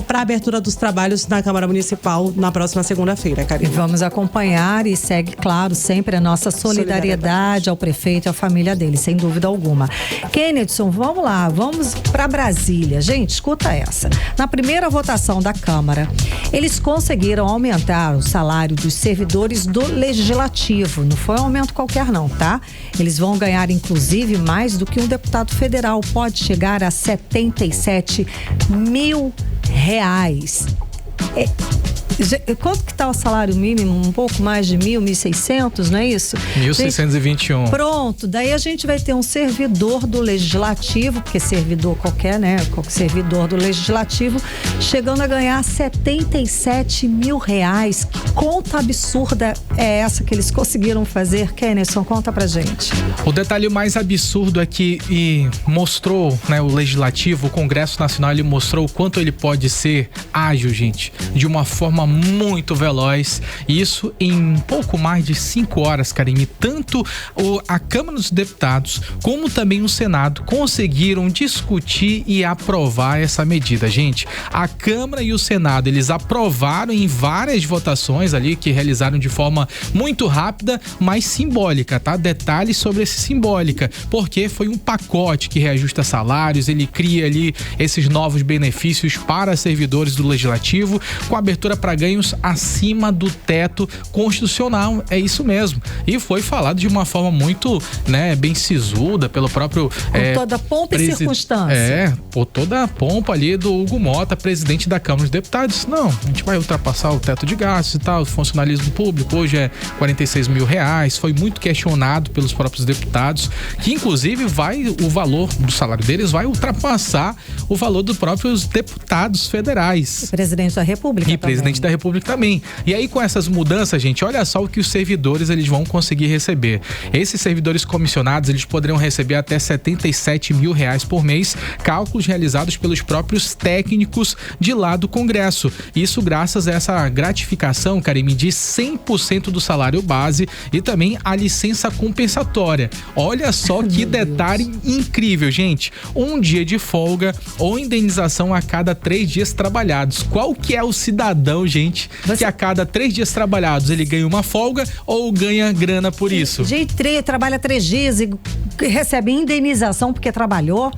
para a abertura dos trabalhos na Câmara Municipal na próxima segunda-feira, Karine. Vamos acompanhar e segue, claro, sempre a nossa solidariedade ao prefeito e à família dele, sem dúvida alguma. Kennedson, vamos lá, vamos para Brasília. Gente, escuta essa. Na primeira votação da Câmara, eles conseguiram aumentar o salário dos servidores do Legislativo. Não foi um aumento qualquer não, tá? Eles vão ganhar, inclusive, mais do que um deputado federal. Pode chegar a R$77 mil. Quanto que tá o salário mínimo? Um pouco mais de 1.600, não é isso? 1.621. Pronto, daí a gente vai ter um servidor do Legislativo, porque servidor qualquer, né? Qualquer servidor do Legislativo, chegando a ganhar R$77 mil. Que conta absurda é essa que eles conseguiram fazer? Kennedson, conta pra gente. O detalhe mais absurdo é que mostrou, né, o Legislativo, o Congresso Nacional, ele mostrou o quanto ele pode ser ágil, gente, de uma forma muito veloz, isso em um pouco mais de 5 horas, Karine. Tanto a Câmara dos Deputados como também o Senado conseguiram discutir e aprovar essa medida. Gente, a Câmara e o Senado, eles aprovaram em várias votações ali, que realizaram de forma muito rápida, mas simbólica, tá? Detalhes sobre esse simbólica, porque foi um pacote que reajusta salários, ele cria ali esses novos benefícios para servidores do Legislativo, com abertura para ganhos acima do teto constitucional. É isso mesmo. E foi falado de uma forma muito, né, bem sisuda pelo próprio... Com toda a pompa e circunstância. Por toda a pompa ali do Hugo Mota, presidente da Câmara dos Deputados. Não, a gente vai ultrapassar o teto de gastos e tal, o funcionalismo público hoje é R$46 mil. Foi muito questionado pelos próprios deputados, que inclusive o valor do salário deles vai ultrapassar o valor dos próprios deputados federais. E presidente da República presidente da República também. E aí, com essas mudanças, gente, olha só o que os servidores eles vão conseguir receber. Esses servidores comissionados, eles poderão receber até R$77 mil por mês, cálculos realizados pelos próprios técnicos de lá do Congresso. Isso graças a essa gratificação, Karime, de 100% do salário base e também a licença compensatória. Olha só que detalhe incrível, gente. Um dia de folga ou indenização a cada 3 dias trabalhados. Qual que é o cidadão, gente, que a cada 3 dias trabalhados ele ganha uma folga ou ganha grana por isso? Gente, trabalha 3 dias e recebe indenização porque trabalhou.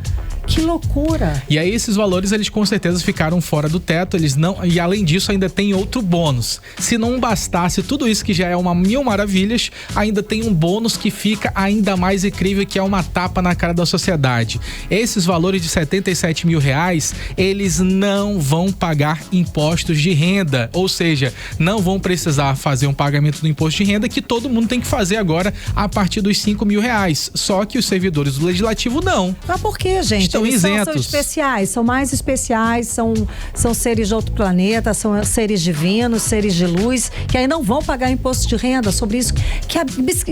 Que loucura! E aí esses valores, eles com certeza ficaram fora do teto, eles não... E além disso, ainda tem outro bônus. Se não bastasse tudo isso que já é uma mil maravilhas, ainda tem um bônus que fica ainda mais incrível, que é uma tapa na cara da sociedade. Esses valores de R$77 mil, eles não vão pagar impostos de renda, ou seja, não vão precisar fazer um pagamento do imposto de renda que todo mundo tem que fazer agora a partir dos R$5 mil. Só que os servidores do Legislativo não. Mas por quê, gente? Estão isentos. São especiais, são mais especiais, são seres de outro planeta, são seres divinos, seres de luz, que aí não vão pagar imposto de renda sobre isso.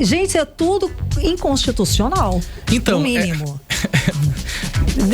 Gente, é tudo inconstitucional. Então, no mínimo.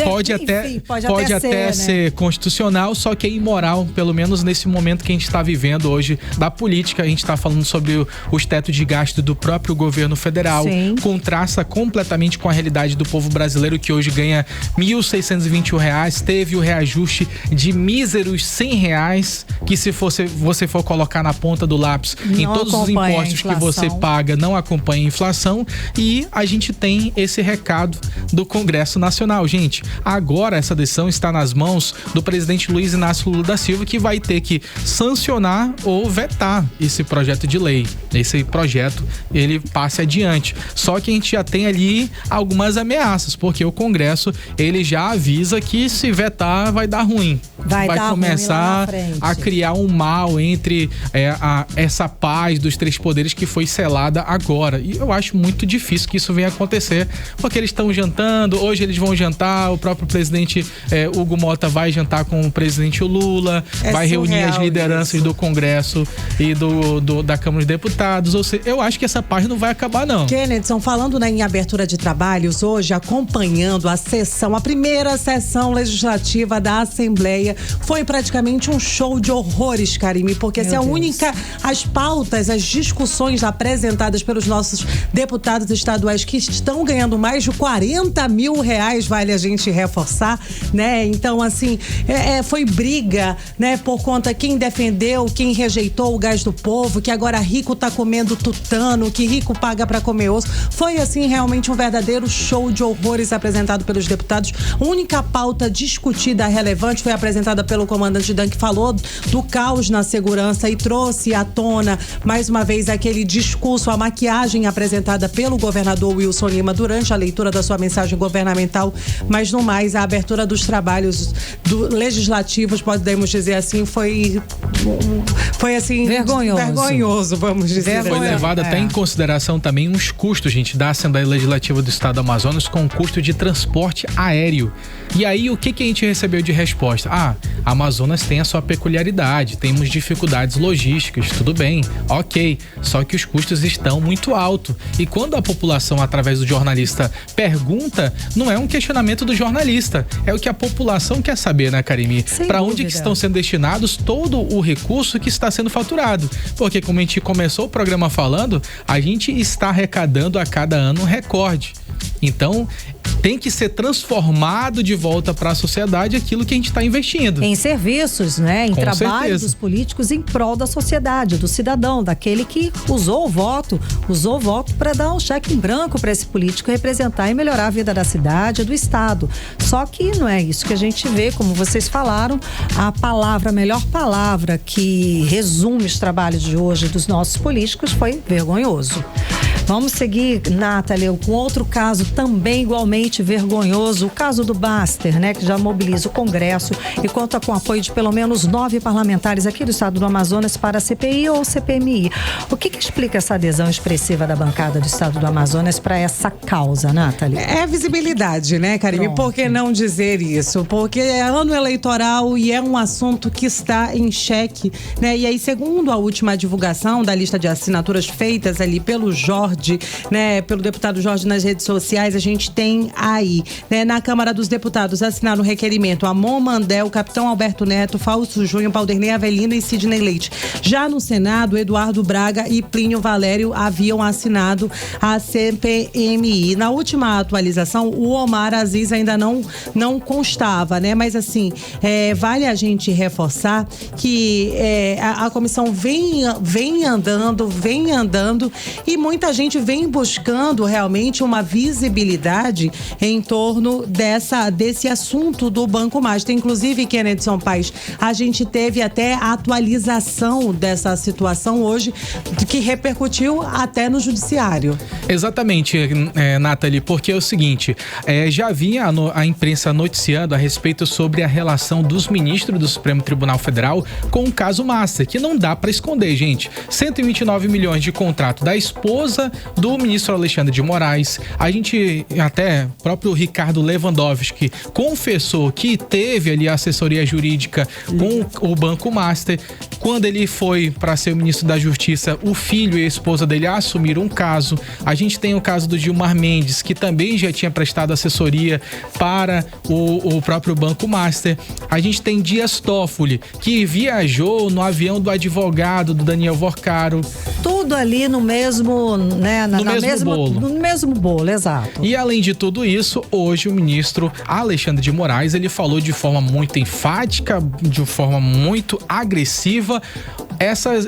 Pode até ser constitucional, só que é imoral, pelo menos nesse momento que a gente está vivendo hoje da política. A gente está falando sobre os tetos de gasto do próprio governo federal. Sim. Contrasta completamente com a realidade do povo brasileiro, que hoje ganha R$1.621, teve o reajuste de míseros R$100, que se você for colocar na ponta do lápis, em todos os impostos que você paga, não acompanha a inflação. E a gente tem esse recado do Congresso Nacional. Gente, agora essa decisão está nas mãos do presidente Luiz Inácio Lula da Silva, que vai ter que sancionar ou vetar esse projeto de lei. Esse projeto, ele passe adiante. Só que a gente já tem ali algumas ameaças, porque o Congresso, ele já avisa que se vetar vai dar ruim. Vai começar a criar um mal entre essa paz dos 3 poderes que foi selada agora. E eu acho muito difícil que isso venha acontecer, porque eles estão jantando, hoje eles vão jantar, o próprio presidente Hugo Mota vai jantar com o presidente Lula, vai reunir as lideranças do Congresso e da Câmara dos Deputados. Ou seja, eu acho que essa paz não vai acabar, não. Kennedson, falando em abertura de trabalhos, hoje acompanhando a primeira sessão legislativa da Assembleia, foi praticamente um show de horrores, Karime, porque as pautas, as discussões apresentadas pelos nossos deputados estaduais, que estão ganhando mais de R$40 mil, vale a gente reforçar, né? Então, assim, foi briga, né? Por conta quem defendeu, quem rejeitou o gás do povo, que agora rico tá comendo tutano, que rico paga pra comer osso. Foi, assim, realmente um verdadeiro show de horrores apresentado pelos deputados. A única pauta discutida relevante foi apresentada pelo comandante Dan, que falou do caos na segurança e trouxe à tona, mais uma vez, aquele discurso, a maquiagem apresentada pelo governador Wilson Lima durante a leitura da sua mensagem governamental. Mas no mais, a abertura dos trabalhos legislativos, podemos dizer assim, foi assim vergonhoso, vamos dizer. Foi levado até em consideração também os custos, gente, da Assembleia Legislativa do Estado do Amazonas, com o custo de transporte aéreo. E aí, o que a gente recebeu de resposta? Amazonas tem a sua peculiaridade, temos dificuldades logísticas, tudo bem, ok, só que os custos estão muito altos. E quando a população, através do jornalista, pergunta, não é um questionamento do jornalista, é o que a população quer saber, né, Karime? Para onde que estão sendo destinados todo o recurso que está sendo faturado? Porque, como a gente começou o programa falando, a gente está arrecadando a cada ano um recorde. Então, tem que ser transformado de volta para a sociedade aquilo que a gente está investindo. Em serviços, né? Em Com trabalho certeza. dos políticos em prol da sociedade, do cidadão, daquele que usou o voto para dar um cheque em branco para esse político representar e melhorar a vida da cidade e do estado. Só que não é isso que a gente vê, como vocês falaram, a melhor palavra que resume os trabalhos de hoje dos nossos políticos foi vergonhoso. Vamos seguir, Nathalie, com outro caso também igualmente vergonhoso, o caso do Baster, né, que já mobiliza o Congresso e conta com o apoio de pelo menos 9 parlamentares aqui do estado do Amazonas para a CPI ou CPMI. O que explica essa adesão expressiva da bancada do estado do Amazonas para essa causa, Nathalie? É visibilidade, né, Karine? Por que não dizer isso? Porque é ano eleitoral e é um assunto que está em xeque, né? E aí, segundo a última divulgação da lista de assinaturas feitas ali pelo Jorge, né, pelo deputado Jorge nas redes sociais, a gente tem aí, né, na Câmara dos Deputados assinaram o requerimento Amon Mandel, Capitão Alberto Neto, Fausto Júnior, Paulderney Avelino e Sidney Leite. Já no Senado, Eduardo Braga e Plínio Valério haviam assinado a CPMI. Na última atualização, o Omar Aziz ainda não constava, né? Mas assim, vale a gente reforçar que a comissão vem andando e muita gente vem buscando realmente uma visibilidade em torno desse assunto do Banco Master. Inclusive, Kennedson Paes, a gente teve até a atualização dessa situação hoje, que repercutiu até no judiciário. Exatamente, Nathalie, porque é o seguinte, já vinha a imprensa noticiando a respeito sobre a relação dos ministros do Supremo Tribunal Federal com o caso Master, que não dá para esconder, gente. 129 milhões de contrato da esposa do ministro Alexandre de Moraes. A gente, até próprio Ricardo Lewandowski confessou que teve ali a assessoria jurídica com o Banco Master. Quando ele foi para ser o ministro da Justiça, o filho e a esposa dele assumiram um caso. A gente tem o caso do Gilmar Mendes, que também já tinha prestado assessoria para o próprio Banco Master. A gente tem Dias Toffoli, que viajou no avião do advogado do Daniel Vorcaro. Tudo ali no mesmo, né? No mesmo bolo, exato. E além de tudo isso, hoje o ministro Alexandre de Moraes, ele falou de forma muito enfática, de forma muito agressiva,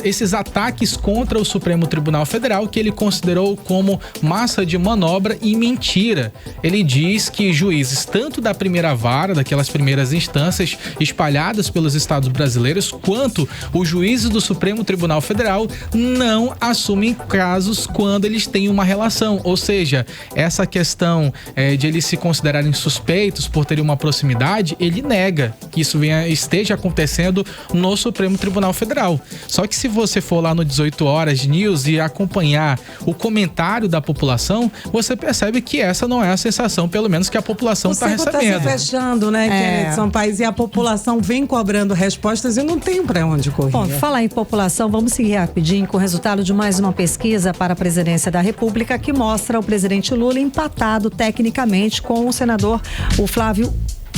esses ataques contra o Supremo Tribunal Federal, que ele considerou como massa de manobra e mentira. Ele diz que juízes tanto da primeira vara, daquelas primeiras instâncias espalhadas pelos estados brasileiros, quanto os juízes do Supremo Tribunal Federal não assumem casos quando eles têm uma relação. Ou seja, essa questão de eles se considerarem suspeitos por terem uma proximidade, ele nega que isso esteja acontecendo no Supremo Tribunal Federal. Só que se você for lá no 18 Horas News e acompanhar o comentário da população, você percebe que essa não é a sensação, pelo menos, que a população está recebendo. O ciclo está se fechando, né, Kennedson Paes? E a população vem cobrando respostas e não tem para onde correr. Bom, falar em população, vamos seguir rapidinho com o resultado de mais uma pesquisa para a presidência da República, que mostra o presidente Lula empatado tecnicamente com o senador, o Flávio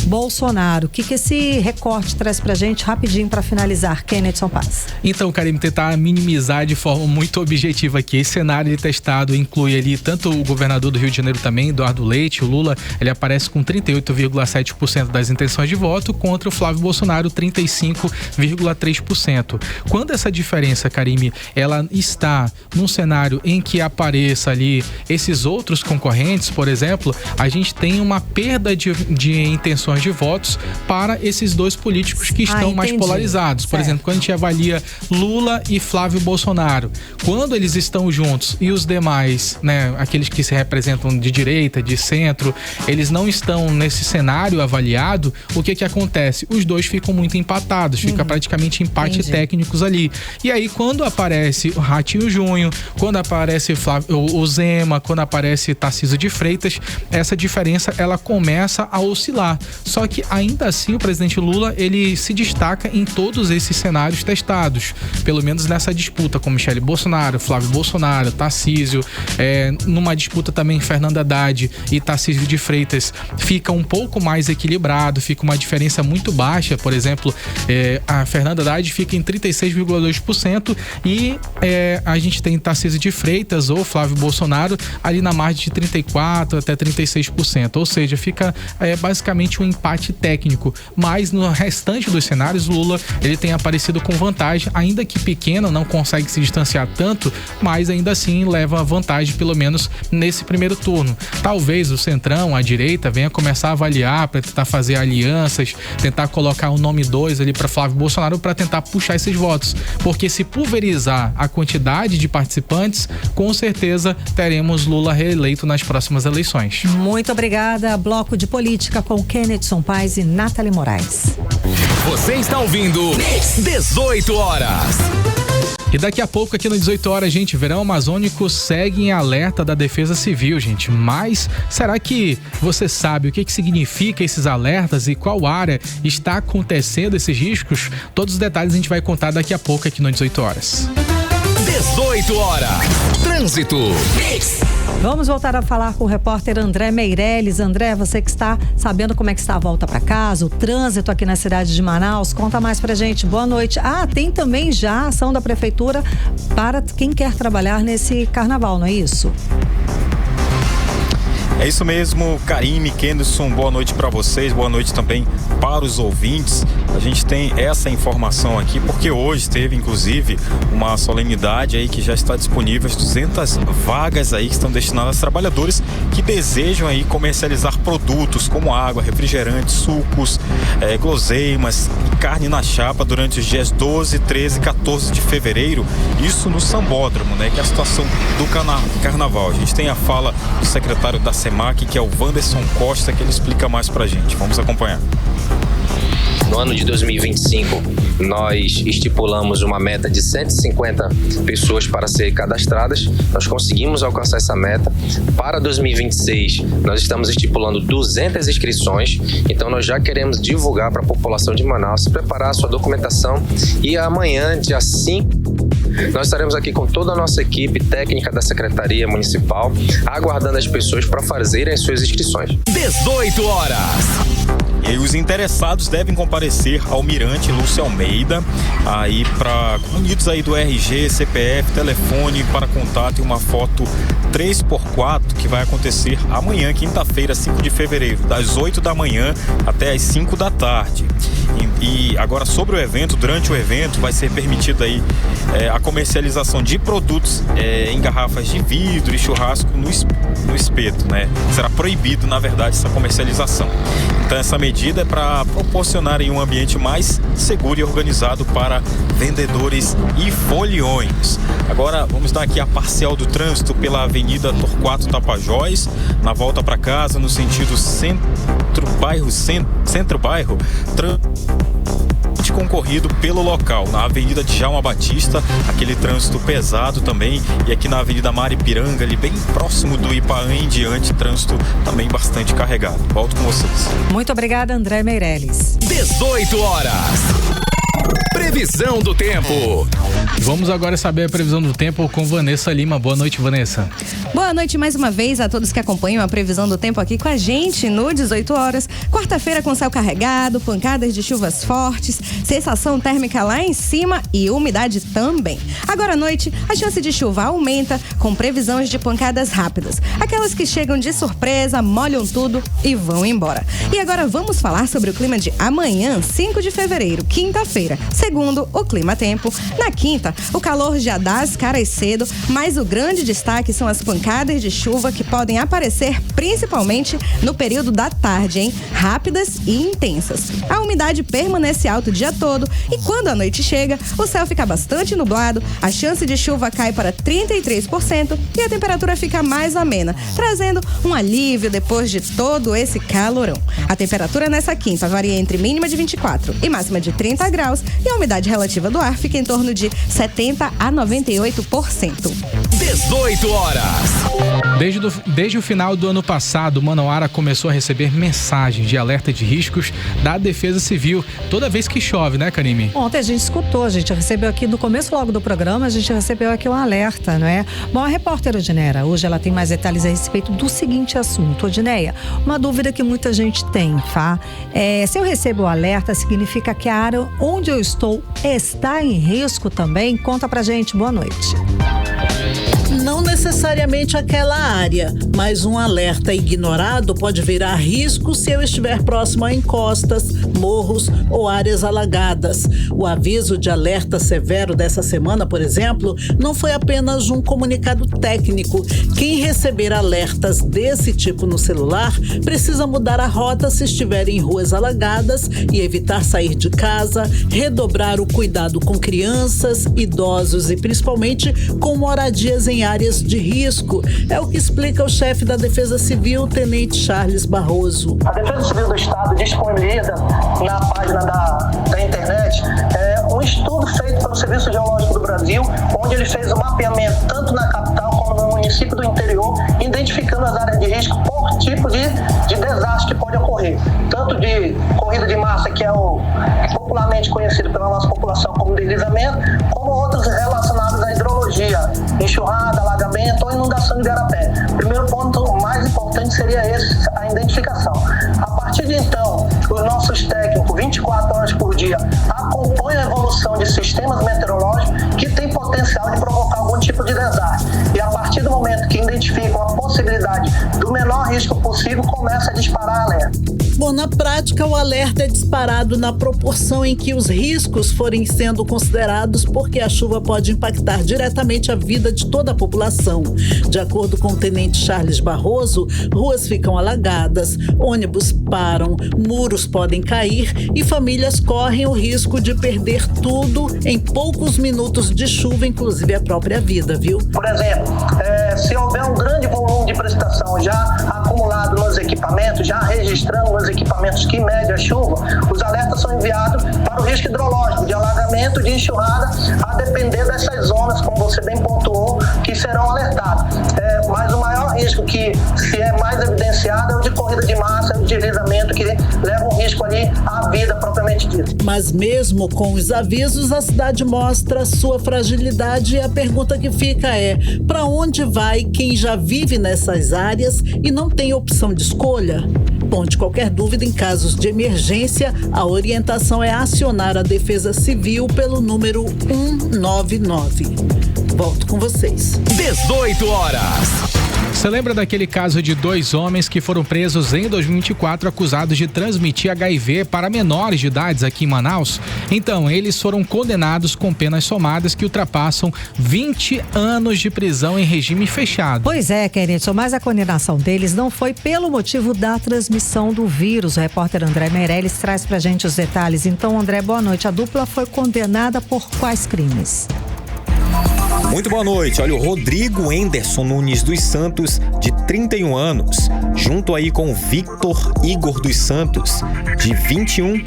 Bolsonaro. O que esse recorte traz pra gente rapidinho para finalizar, Kennedson Paes? Então, Karine, tentar minimizar de forma muito objetiva aqui. Esse cenário testado inclui ali tanto o governador do Rio de Janeiro também, Eduardo Leite. O Lula, ele aparece com 38,7% das intenções de voto contra o Flávio Bolsonaro, 35,3%. Quando essa diferença, Karine, ela está num cenário em que apareça ali esses outros concorrentes, por exemplo, a gente tem uma perda de intenções de votos para esses dois políticos que estão mais polarizados. Por exemplo, quando a gente avalia Lula e Flávio Bolsonaro, quando eles estão juntos e os demais, né, aqueles que se representam de direita, de centro, eles não estão nesse cenário avaliado, o que acontece? Os dois ficam muito empatados, fica praticamente empate técnicos ali. E aí, quando aparece o Ratinho Júnior, quando aparece o Zema, quando aparece Tarcísio de Freitas, essa diferença ela começa a oscilar. Só que ainda assim o presidente Lula, ele se destaca em todos esses cenários testados, pelo menos nessa disputa com Michele Bolsonaro, Flávio Bolsonaro, Tarcísio, numa disputa também Fernando Haddad e Tarcísio de Freitas fica um pouco mais equilibrado, fica uma diferença muito baixa. Por exemplo, a Fernanda Haddad fica em 36,2% e a gente tem Tarcísio de Freitas ou Flávio Bolsonaro ali na margem de 34% até 36%, ou seja, fica basicamente um empate técnico, mas no restante dos cenários Lula, ele tem aparecido com vantagem, ainda que pequena, não consegue se distanciar tanto, mas ainda assim leva vantagem pelo menos nesse primeiro turno. Talvez o centrão, a direita, venha começar a avaliar para tentar fazer alianças, tentar colocar o nome 2 ali para Flávio Bolsonaro para tentar puxar esses votos, porque se pulverizar a quantidade de participantes, com certeza teremos Lula reeleito nas próximas eleições. Muito obrigada. Bloco de Política com Kennedson Paes e Nathalie Moraes. Você está ouvindo 18 horas. E daqui a pouco aqui no 18 horas, gente, verão amazônico segue em alerta da Defesa Civil, gente. Mas será que você sabe o que significa esses alertas e qual área está acontecendo esses riscos? Todos os detalhes a gente vai contar daqui a pouco aqui no 18 horas. 18 horas. Trânsito. Vamos voltar a falar com o repórter André Meirelles. André, você que está sabendo como é que está a volta para casa, o trânsito aqui na cidade de Manaus, conta mais pra gente. Boa noite. Tem também já a ação da prefeitura para quem quer trabalhar nesse carnaval, não é isso? É isso mesmo, Karime, Kennedson, boa noite para vocês, boa noite também para os ouvintes. A gente tem essa informação aqui porque hoje teve inclusive uma solenidade aí que já está disponível, as 200 vagas aí que estão destinadas a trabalhadores que desejam aí comercializar produtos como água, refrigerantes, sucos, guloseimas e carne na chapa durante os dias 12, 13 e 14 de fevereiro, isso no Sambódromo, né, que é a situação do carnaval. A gente tem a fala do secretário da SEMAC, que é o Wanderson Costa, que ele explica mais pra gente. Vamos acompanhar. No ano de 2025, nós estipulamos uma meta de 150 pessoas para serem cadastradas. Nós conseguimos alcançar essa meta. Para 2026, nós estamos estipulando 200 inscrições. Então, nós já queremos divulgar para a população de Manaus se preparar a sua documentação. E amanhã, dia 5, nós estaremos aqui com toda a nossa equipe técnica da Secretaria Municipal, aguardando as pessoas para fazerem as suas inscrições. 18 horas. E aí os interessados devem comparecer ao Mirante Lúcio Almeida, aí unidos aí do RG, CPF, telefone para contato e uma foto 3x4 que vai acontecer amanhã, quinta-feira, 5 de fevereiro, das 8 da manhã até as 5 da tarde. E agora sobre o evento, durante o evento vai ser permitida aí a comercialização de produtos em garrafas de vidro e churrasco no espeto, né? Será proibido, na verdade, essa comercialização. Então essa medida é para proporcionar um ambiente mais seguro e organizado para vendedores e foliões. Agora vamos dar aqui a parcial do trânsito pela Avenida Torquato Tapajós, na volta para casa, no sentido centro-bairro, concorrido pelo local, na Avenida Djalma Batista, aquele trânsito pesado também, e aqui na Avenida Maripiranga, ali bem próximo do Ipaã em diante, trânsito também bastante carregado. Volto com vocês. Muito obrigada, André Meirelles. 18 horas. Previsão do tempo. Vamos agora saber a previsão do tempo com Vanessa Lima. Boa noite, Vanessa. Boa noite mais uma vez a todos que acompanham a previsão do tempo aqui com a gente no 18 horas. Quarta-feira com céu carregado, pancadas de chuvas fortes, sensação térmica lá em cima e umidade também. Agora à noite, a chance de chuva aumenta com previsões de pancadas rápidas. Aquelas que chegam de surpresa, molham tudo e vão embora. E agora vamos falar sobre o clima de amanhã, 5 de fevereiro, quinta-feira. Segundo o Clima Tempo, na quinta, o calor já dá as caras cedo, mas o grande destaque são as pancadas de chuva que podem aparecer principalmente no período da tarde, hein? Rápidas e intensas. A umidade permanece alta o dia todo e quando a noite chega, o céu fica bastante nublado, a chance de chuva cai para 33% e a temperatura fica mais amena, trazendo um alívio depois de todo esse calorão. A temperatura nessa quinta varia entre mínima de 24 e máxima de 30 graus e umidade relativa do ar fica em torno de 70% a 98%. 18 horas. Desde o final do ano passado, Manauara começou a receber mensagens de alerta de riscos da Defesa Civil toda vez que chove, né, Karime? Ontem a gente escutou, a gente recebeu aqui no começo logo do programa, a gente recebeu aqui um alerta, não é? Bom, a repórter Odineia, hoje ela tem mais detalhes a respeito do seguinte assunto. Odineia, uma dúvida que muita gente tem, tá? Se eu recebo o alerta, significa que a área onde eu estou está em risco também? Conta pra gente, boa noite. Não necessariamente aquela área, mas um alerta ignorado pode virar risco se eu estiver próximo a encostas, morros ou áreas alagadas. O aviso de alerta severo dessa semana, por exemplo, não foi apenas um comunicado técnico. Quem receber alertas desse tipo no celular precisa mudar a rota se estiver em ruas alagadas e evitar sair de casa, redobrar o cuidado com crianças, idosos e principalmente com moradias em áreas de risco. É o que explica o chefe da Defesa Civil, Tenente Charles Barroso. A Defesa Civil do Estado disponibiliza na página da internet um estudo feito pelo Serviço Geológico do Brasil, onde ele fez um mapeamento tanto na capital como no município do interior, identificando as áreas de risco por tipo de desastre que pode ocorrer. Tanto de corrida de massa, que é o popularmente conhecido pela nossa população como deslizamento, como outros relacionados à hidrologia, enxurrada, alagamento ou inundação de garapé. O primeiro ponto mais importante seria esse, a identificação. A partir de então, os nossos técnicos, 24 horas por dia, acompanham a evolução de sistemas meteorológicos que têm potencial de provocar algum tipo de desastre. E a partir do momento que identificam a possibilidade do menor risco possível, começa a disparar alerta. Bom, na prática, o alerta é disparado na proporção em que os riscos forem sendo considerados, porque a chuva pode impactar diretamente a vida de toda a população. De acordo com o Tenente Charles Barroso, ruas ficam alagadas, ônibus param, muros podem cair e famílias correm o risco de perder tudo em poucos minutos de chuva, inclusive a própria vida, viu? Por exemplo, se houver um grande volume de precipitação já acumulado nos equipamentos, já registrando nos equipamentos que mede a chuva, os alertas são enviados para o risco hidrológico, de alagamento, de enxurrada, a depender dessas zonas, como você bem pontuou, que serão alertadas. Mas o maior risco que se é mais evidenciado é o de corrida de massa, o de deslizamento, que leva um risco ali à vida propriamente dita. Mas mesmo com os avisos, a cidade mostra sua fragilidade e a pergunta que fica é: para onde vai quem já vive nessas áreas e não tem opção de escolha? Bom, de qualquer dúvida, em casos de emergência, a orientação é acionar a Defesa Civil pelo número 199. Volto com vocês. 18 horas. Você lembra daquele caso de 2 homens que foram presos em 2024 acusados de transmitir HIV para menores de idade aqui em Manaus? Então, eles foram condenados com penas somadas que ultrapassam 20 anos de prisão em regime fechado. Pois é, Kenedson, mas a condenação deles não foi pelo motivo da transmissão do vírus. O repórter André Meirelles traz pra gente os detalhes. Então, André, boa noite. A dupla foi condenada por quais crimes? Muito boa noite. Olha, o Rodrigo Enderson Nunes dos Santos, de 31 anos, junto aí com o Victor Igor dos Santos, de 21,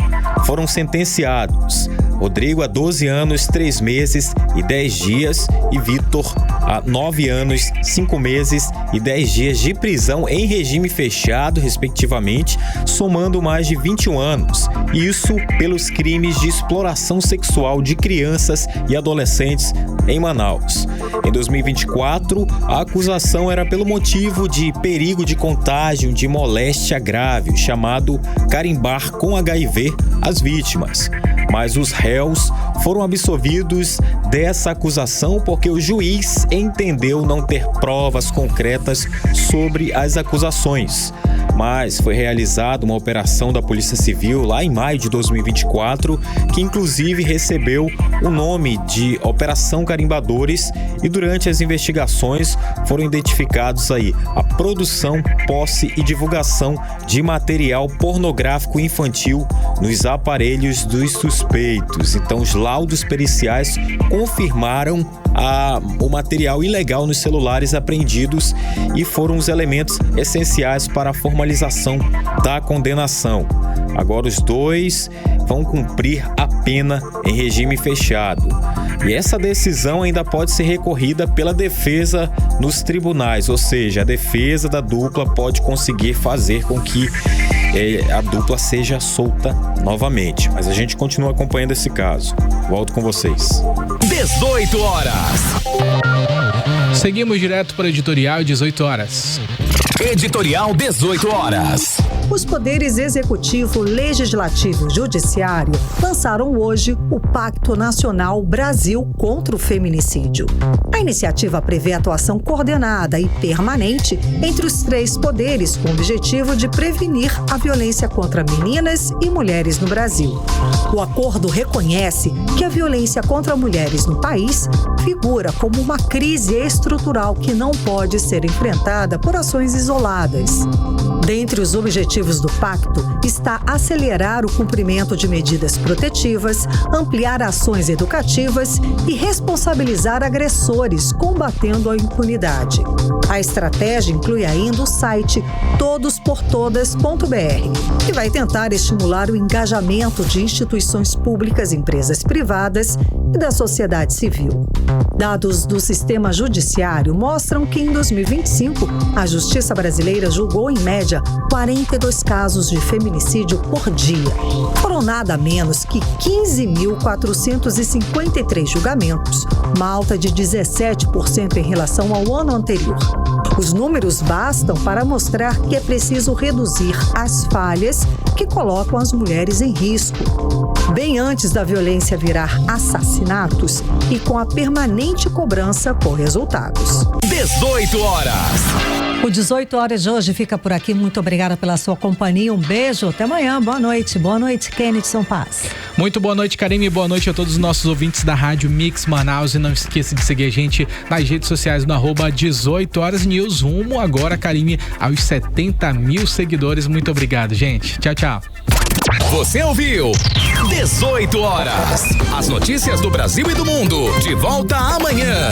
foram sentenciados. Rodrigo a 12 anos, 3 meses e 10 dias e Victor a 9 anos, 5 meses e 10 dias de prisão em regime fechado, respectivamente, somando mais de 21 anos. Isso pelos crimes de exploração sexual de crianças e adolescentes em Manaus. Em 2024, a acusação era pelo motivo de perigo de contágio de moléstia grave, chamado carimbar com HIV as vítimas. Mas os réus foram absolvidos dessa acusação porque o juiz entendeu não ter provas concretas sobre as acusações. Mas foi realizada uma operação da Polícia Civil lá em maio de 2024, que inclusive recebeu o nome de Operação Carimbadores, e durante as investigações foram identificados aí a produção, posse e divulgação de material pornográfico infantil nos aparelhos dos suspeitos. Então, os laudos periciais confirmaram o material ilegal nos celulares apreendidos e foram os elementos essenciais para a formalização da condenação. Agora os dois vão cumprir a pena em regime fechado. E essa decisão ainda pode ser recorrida pela defesa nos tribunais, ou seja, a defesa da dupla pode conseguir fazer com que a dupla seja solta novamente. Mas a gente continua acompanhando esse caso. Volto com vocês. 18 horas. Seguimos direto para o editorial, 18 horas. Editorial 18 horas. Os poderes executivo, legislativo e judiciário lançaram hoje o Pacto Nacional Brasil contra o Feminicídio. A iniciativa prevê atuação coordenada e permanente entre os 3 poderes com o objetivo de prevenir a violência contra meninas e mulheres no Brasil. O acordo reconhece que a violência contra mulheres no país figura como uma crise estrutural que não pode ser enfrentada por ações isoladas. Dentre os objetivos do pacto está acelerar o cumprimento de medidas protetivas, ampliar ações educativas e responsabilizar agressores, combatendo a impunidade. A estratégia inclui ainda o site todosportodas.br, que vai tentar estimular o engajamento de instituições públicas, empresas privadas e da sociedade civil. Dados do sistema judiciário mostram que em 2025, a Justiça brasileira julgou em média 42 casos de feminicídio por dia. Foram nada menos que 15.453 julgamentos, uma alta de 17% em relação ao ano anterior. Os números bastam para mostrar que é preciso reduzir as falhas que colocam as mulheres em risco. Bem antes da violência virar assassinatos e com a permanente cobrança por resultados. 18 horas. O 18 horas de hoje fica por aqui. Muito obrigada pela sua companhia. Um beijo. Até amanhã. Boa noite. Boa noite, Kennedy Paz. Muito boa noite, Karime. Boa noite a todos os nossos ouvintes da Rádio Mix Manaus. E não esqueça de seguir a gente nas redes sociais no @18 horas news. Rumo agora, Karime, aos 70 mil seguidores. Muito obrigado, gente. Tchau, tchau. Você ouviu 18 horas. As notícias do Brasil e do mundo. De volta amanhã.